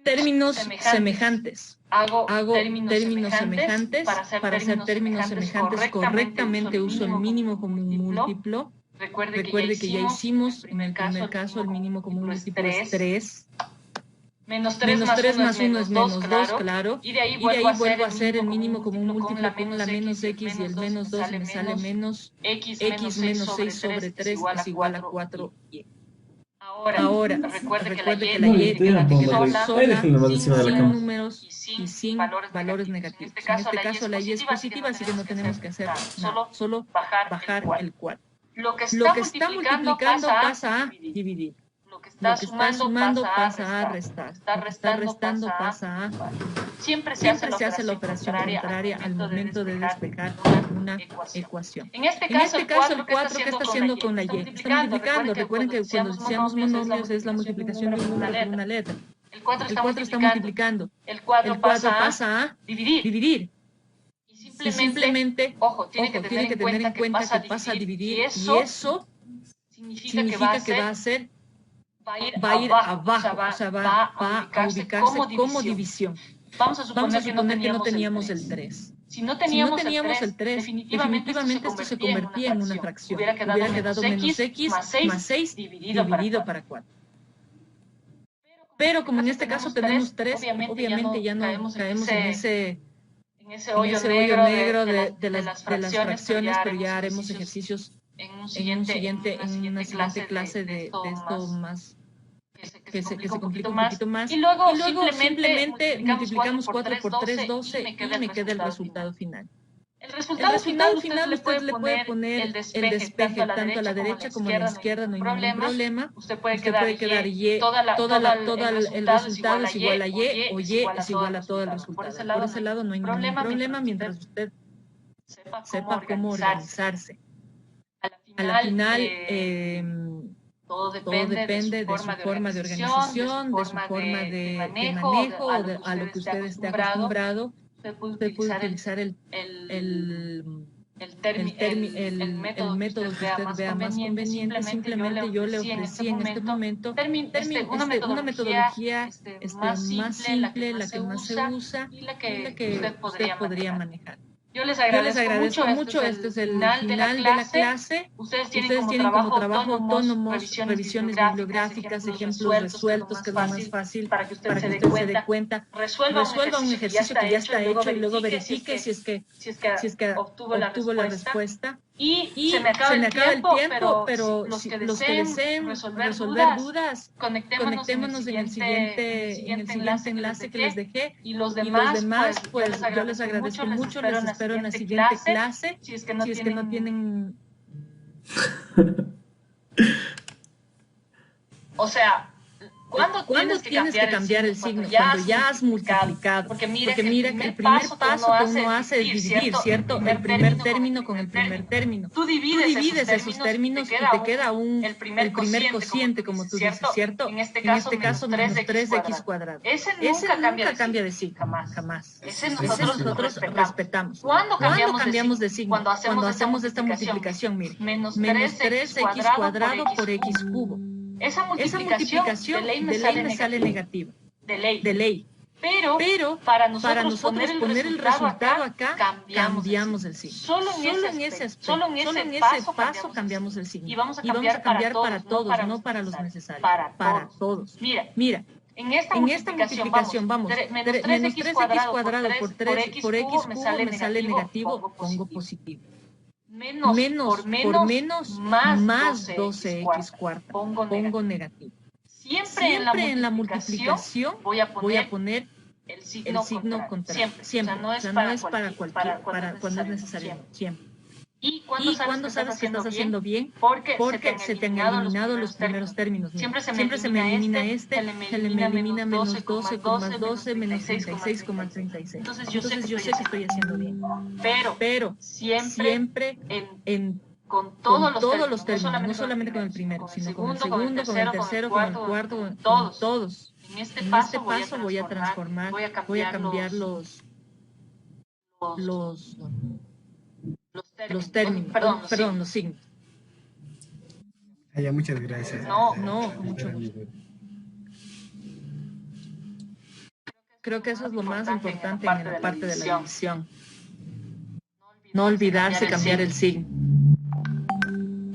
Términos semejantes. Hago términos semejantes. Para hacer términos semejantes correctamente uso el mínimo común múltiplo. Recuerde que ya hicimos, en el primer caso, el mínimo común múltiplo es 3. Menos 3 más 1 es menos 2, claro. Y de ahí vuelvo a hacer el mínimo común múltiplo con la menos x y el menos 2 me sale menos x menos 6 sobre 3 es igual a 4y. Ahora, recuerde que la y queda sola, sin números y sin valores negativos. En este caso la y es positiva, así que no tenemos que hacer nada, solo bajar el 4. Lo que está multiplicando pasa a dividir. Lo que está sumando pasa a restar. Lo que está restando pasa a... Siempre se hace la operación contraria al momento de despejar una ecuación. En este caso, el 4, ¿qué está haciendo con la y? Está multiplicando. Recuerden que cuando decíamos monomios es la multiplicación de un número por una letra. El 4 está multiplicando. El 4 pasa a dividir. Y simplemente, ojo, tiene que tener en cuenta que pasa a dividir y eso significa que va a ir abajo, o sea, va a ubicarse como división. Vamos a suponer que no teníamos el 3. Si no teníamos el 3, definitivamente esto se convertía en una fracción. Hubiera quedado menos x más 6 dividido para 4. Pero como en este caso tenemos 3, obviamente ya no caemos en ese hoyo negro de las fracciones, pero ya haremos ejercicios en una siguiente clase de esto más que se complica un poquito más. Y luego simplemente multiplicamos 4 por 3, 12 y me queda el resultado final. El resultado final usted le puede poner el despeje tanto a la derecha como a la izquierda, no hay ningún problema. Usted puede quedar y, todo el resultado es igual a y, o y es igual a todo el resultado. Por ese lado no hay ningún problema mientras usted sepa cómo organizarse. A la final, todo depende de su forma de organización, de su forma de manejo, a lo que usted esté acostumbrado. Usted puede utilizar el método que usted vea más conveniente. Simplemente yo le ofrecí en este momento una metodología más simple, la que más se usa y la que usted podría manejar. Yo les agradezco mucho. Este es el final de la clase. Ustedes tienen como trabajo autónomos, revisiones bibliográficas, ejemplos resueltos, que es lo más fácil para que usted se dé cuenta. Resuelva un ejercicio que ya está hecho y luego verifique si es que obtuvo la respuesta. Y se me acaba el tiempo, pero los que deseen resolver dudas, conectémonos en el siguiente enlace que les dejé. Y los demás, pues yo les agradezco mucho, les espero en la siguiente clase. Si es que no tienen... O sea... ¿Cuándo tienes que cambiar el signo? Cuando ya has multiplicado. Porque mira que el primer paso que uno hace es dividir, ¿cierto? El primer término con el primer término. Tú divides esos términos y te queda el primer cociente, como tú dices, ¿cierto? En este caso, menos 3x cuadrado. Ese nunca cambia de signo, jamás. Ese nosotros respetamos. ¿Cuándo cambiamos de signo? Cuando hacemos esta multiplicación, mire. Menos 3x cuadrado por x cubo. Esa multiplicación de ley me sale negativa. De ley. Pero para para nosotros nosotros poner el resultado acá, cambiamos el signo. Solo en ese aspecto, solo en ese paso cambiamos el signo. Y vamos a Y vamos a cambiar cambiar para todos, no para los necesarios. Para todos. Mira, en esta multiplicación vamos, menos 3x cuadrado por x cubo me sale negativo, pongo positivo. Menos por menos más 12x cuarta, pongo negativo. Siempre en la multiplicación voy a poner el signo contrario. Siempre. O sea, no es para cuando es necesario. Siempre. ¿Y cuándo sabes que estás haciendo bien? Porque se te han eliminado los primeros términos. Siempre se me elimina este, se me elimina menos 12, más 12, menos 36, 36. Entonces yo sé que estoy haciendo bien. Pero siempre con todos los términos, no solamente con el primero, sino con el segundo, con el tercero, con el cuarto, con todos. En este paso voy a transformar, voy a cambiar los términos, perdón, los signos. Ya, muchas gracias. No, con mucho gusto. Creo que eso es lo más importante en la parte de la división. No olvidarse cambiar el signo.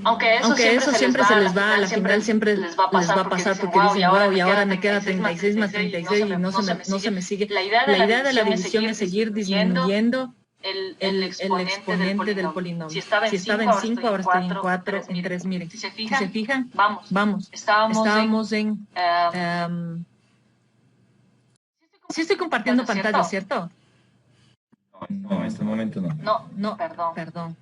Aunque eso siempre se les va, a la final siempre les va a pasar porque dicen, wow, y ahora me queda 36 más 36 y no se me sigue. La idea de la división es seguir disminuyendo el exponente del polinomio. Si estaba en 5, ahora estoy en 4, en 3. Miren, si se fijan, vamos. Estábamos en... sí estoy compartiendo pantalla, ¿cierto? No, en este momento no. No, Perdón.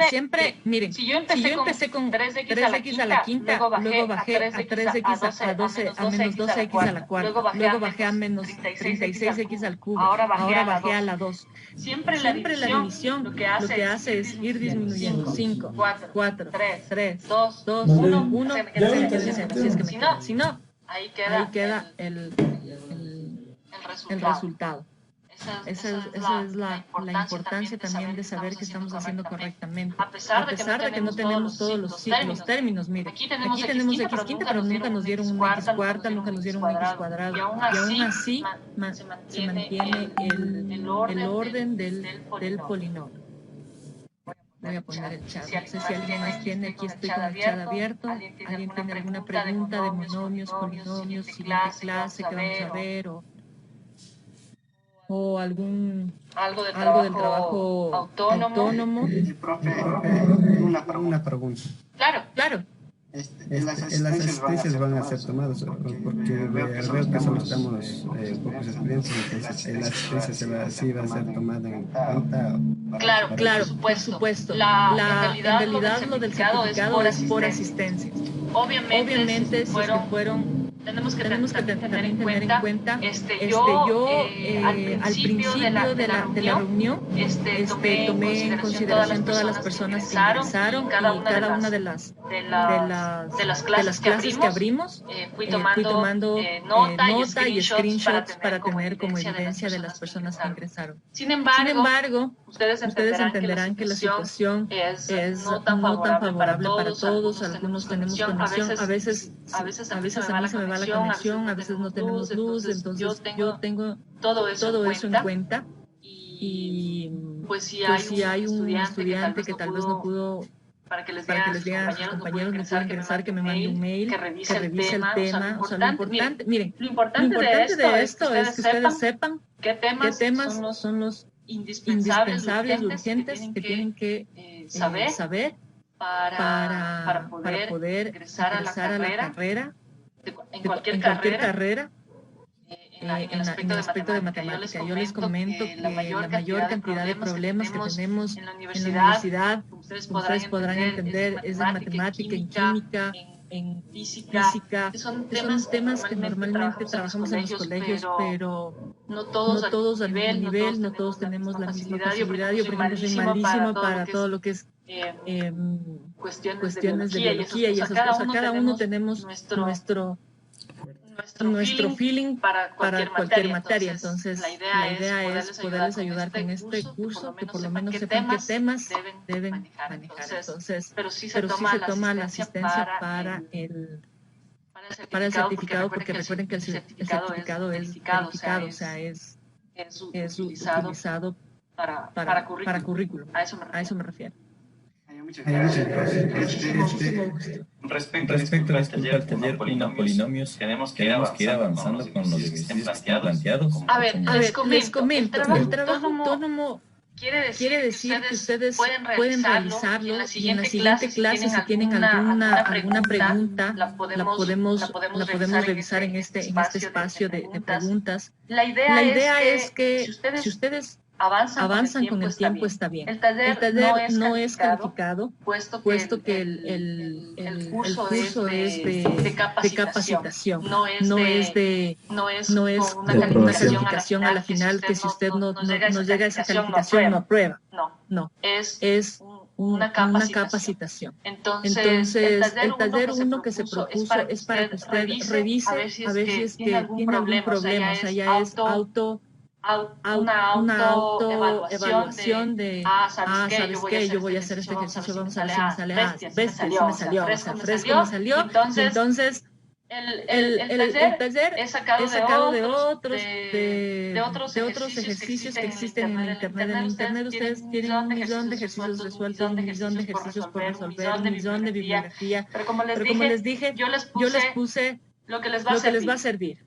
Siempre, miren, si yo empecé con 3x a la quinta, luego bajé a 3x a 12, a menos 12x a la cuarta, luego bajé a menos 36x al cubo, ahora bajé a la 2. Siempre la división lo que hace es ir disminuyendo. 5, 4, 3, 2, 1, así es que me queda. Si no, ahí queda el resultado. Esa es la importancia también de saber que estamos haciendo correctamente. A pesar de que no tenemos todos los términos, mire, aquí tenemos x quinta, pero nunca nos dieron un x cuarta, nunca nos dieron un x cuadrado. Y aún así se mantiene el orden del polinomio. Voy a poner el chat. No sé si alguien más tiene, aquí estoy con el chat abierto. ¿Alguien tiene alguna pregunta de monomios, polinomios, siguiente clase que vamos a ver? O algo del trabajo autónomo. Profe, una pregunta. Claro. Las asistencias van a ser tomadas porque veo que solo estamos pocos estudiantes, entonces la asistencia sí va a ser tomada en cuenta. Claro, por supuesto. En realidad lo del certificado es por asistencia. Obviamente si es que fueron... Tenemos que también tener en cuenta, yo al principio de la reunión tomé en consideración todas las personas que ingresaron y cada una de las clases que abrimos, fui tomando nota y screenshots para tener como evidencia de las personas que ingresaron. Sin embargo, ustedes entenderán que la situación es no tan favorable para todos, algunos tenemos conexión, a veces a mí se me va la conexión, a veces no tenemos luz, entonces yo tengo todo eso en cuenta y pues si hay un estudiante que tal vez no pudo, para que les digan a sus compañeros no pueden ingresar, que me mande un mail, que revise el tema. O sea, lo importante de esto es que ustedes sepan qué temas son los indispensables, urgentes, que tienen que saber para poder ingresar a la carrera, en cualquier carrera, en el aspecto de matemática. Yo les comento que la mayor cantidad de problemas que tenemos en la universidad, ustedes podrán entender, es en matemática, en química, en física, que son temas que normalmente trabajamos en los colegios, pero no todos al mismo nivel, no todos tenemos la misma facilidad. Yo, por ejemplo, soy malísimo para todo lo que es cuestiones de biología y esas cosas. Cada uno tenemos nuestro feeling para cualquier materia. Entonces, la idea es poderles ayudar con este curso, que por lo menos sepan qué temas deben manejar. Entonces, pero sí se toma la asistencia para el para el certificado, porque recuerden que el certificado es verificado, o sea, es utilizado para currículum. A eso me refiero. Muchas gracias. Respecto a disculpa al taller polinomios, tenemos que ir avanzando con los ejercicios que están planteados. A ver, les comento. El trabajo autónomo quiere decir que ustedes pueden realizarlo y en la siguiente clase, si tienen alguna pregunta, la podemos revisar en este espacio de preguntas. La idea es que si ustedes avanzan con el tiempo, está bien. El taller no es calificado, puesto que el curso es de capacitación. No es una calificación a la final, que si usted no llega a esa calificación, no aprueba. No, es una capacitación. Entonces, el taller 1 que se propuso es para que usted revise a ver si es que tiene algún problema. O sea, ya es una autoevaluación de, ¿sabes qué? Yo voy a hacer este ejercicio, vamos a ver si me sale bestia, si me salió, o sea, fresco me salió. Entonces, el taller es sacado de otros ejercicios que existen en Internet. En Internet ustedes tienen 1.000.000 de ejercicios resueltos, 1.000.000 de ejercicios por resolver, 1.000.000 de bibliografía. Pero como les dije, yo les puse lo que les va a servir.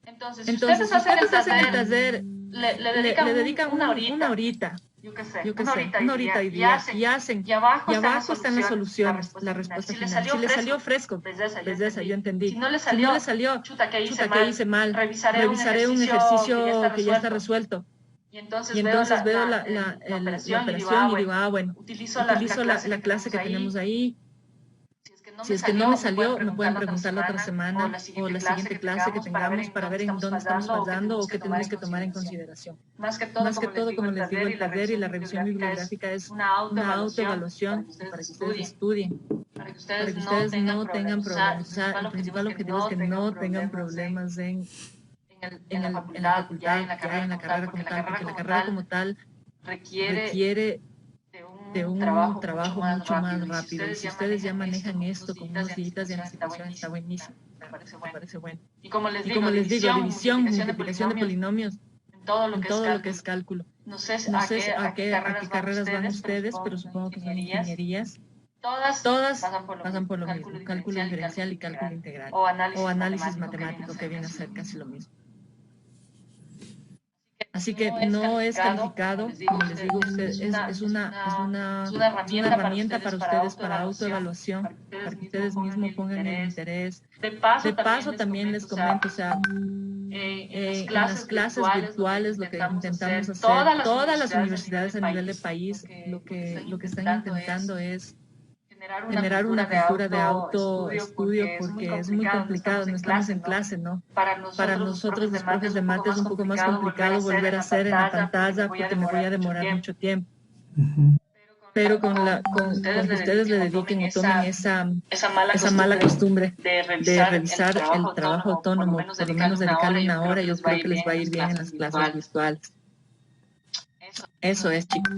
Entonces, si ustedes hacen el taller, le dedican una horita, yo qué sé, una horita y hacen, y abajo están las soluciones, la respuesta final. Si le salió fresco, desde esa yo entendí. Si no le salió, chuta, que hice mal, revisaré un ejercicio que ya está resuelto. Y entonces veo la operación y digo, bueno, utilizo la clase que tenemos ahí. Si es que no me salió, me pueden preguntar la otra semana o la siguiente clase que tengamos para ver en dónde estamos fallando o qué tenemos que tomar en consideración. Más que todo, como les digo, el taller y la revisión bibliográfica es una autoevaluación para que ustedes estudien, para que ustedes no tengan problemas. O sea, el principal objetivo es que no tengan problemas en la facultad, ya en la carrera como tal, porque la carrera como tal requiere de un trabajo mucho más rápido. Y si ustedes ya manejan esto con unos días de anticipación, está buenísimo. Me parece bueno. Y como les digo, división, multiplicación de polinomios, en todo lo que es cálculo. No sé a qué carreras van ustedes, pero supongo que son ingenierías. Todas pasan por lo mismo, cálculo diferencial y cálculo integral. O análisis matemático, que viene a ser casi lo mismo. Así que no es calificado, como les digo, es una herramienta para ustedes, para autoevaluación, para que ustedes mismos pongan el interés. De paso también les comento, o sea, en las clases virtuales lo que intentamos hacer, todas las universidades a nivel de país, lo que están intentando es generar una cultura de autoestudio, porque es muy complicado, no estamos en clase, ¿no? Para nosotros los profes de mate es un poco más complicado volver a hacer en la pantalla porque me voy a demorar mucho tiempo. Pero con que ustedes le dediquen o tomen esa mala costumbre de revisar el trabajo autónomo, por lo menos dedicarle una hora, yo creo que les va a ir bien en las clases virtuales. Eso es, chicos.